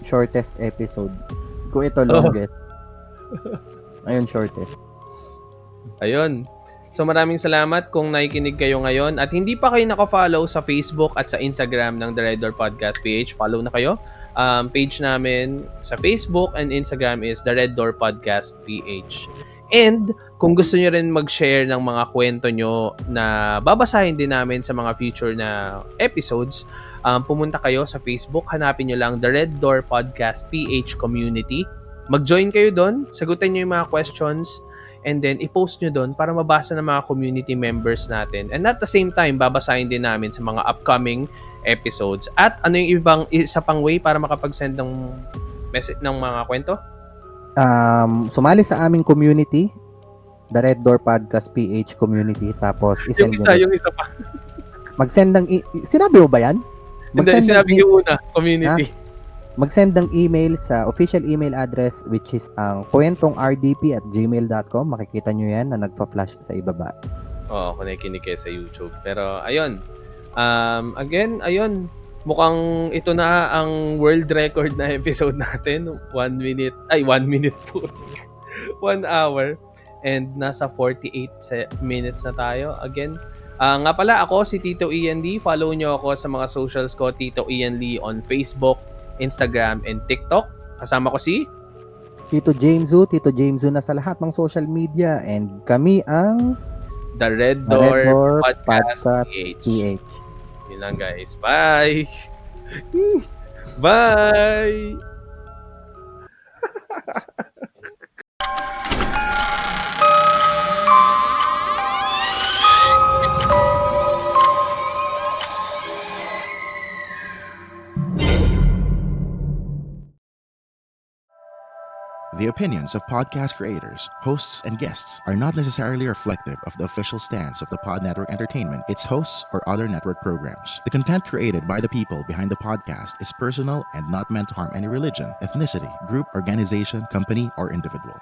Shortest episode. Kung ito longest. Ayun, shortest. Ayun. So maraming salamat kung nakikinig kayo ngayon. At hindi pa kayo naka-follow sa Facebook at sa Instagram ng The Red Door Podcast PH, follow na kayo. Page namin sa Facebook and Instagram is The Red Door Podcast PH. And kung gusto nyo rin mag-share ng mga kwento nyo na babasahin din namin sa mga future na episodes, pumunta kayo sa Facebook, hanapin nyo lang The Red Door Podcast PH Community. Mag-join kayo doon, sagutin nyo yung mga questions, and then i-post nyo doon para mabasa ng mga community members natin. And at the same time, babasahin din namin sa mga upcoming episodes. At ano yung isa pang way para makapag-send ng message ng mga kwento? Sumali sa aming community, The Red Door Podcast PH Community, tapos isend yung isa pa. Mag-send ng sinabi mo ba yan? Hindi, sinabi ko una, community. Mag-send ng email sa official email address, which is ang kwentongrdp@gmail.com. Makikita nyo yan na nagpa-flash sa ibaba. Oo, kung nakikinig kayo sa YouTube. Pero ayun, again, mukhang ito na ang world record na episode natin. 1 minute po. 1 hour. And nasa 48 minutes na tayo. Again, nga pala, ako si Tito Ian Lee. Follow nyo ako sa mga socials ko, Tito Ian Lee on Facebook, Instagram, and TikTok. Kasama ko si Tito Jamesu na sa lahat ng social media. And kami ang The Red Door Podcast PH. Yun lang, guys. Bye! Bye! The opinions of podcast creators, hosts, and guests are not necessarily reflective of the official stance of the Pod Network Entertainment, its hosts, or other network programs. The content created by the people behind the podcast is personal and not meant to harm any religion, ethnicity, group, organization, company, or individual.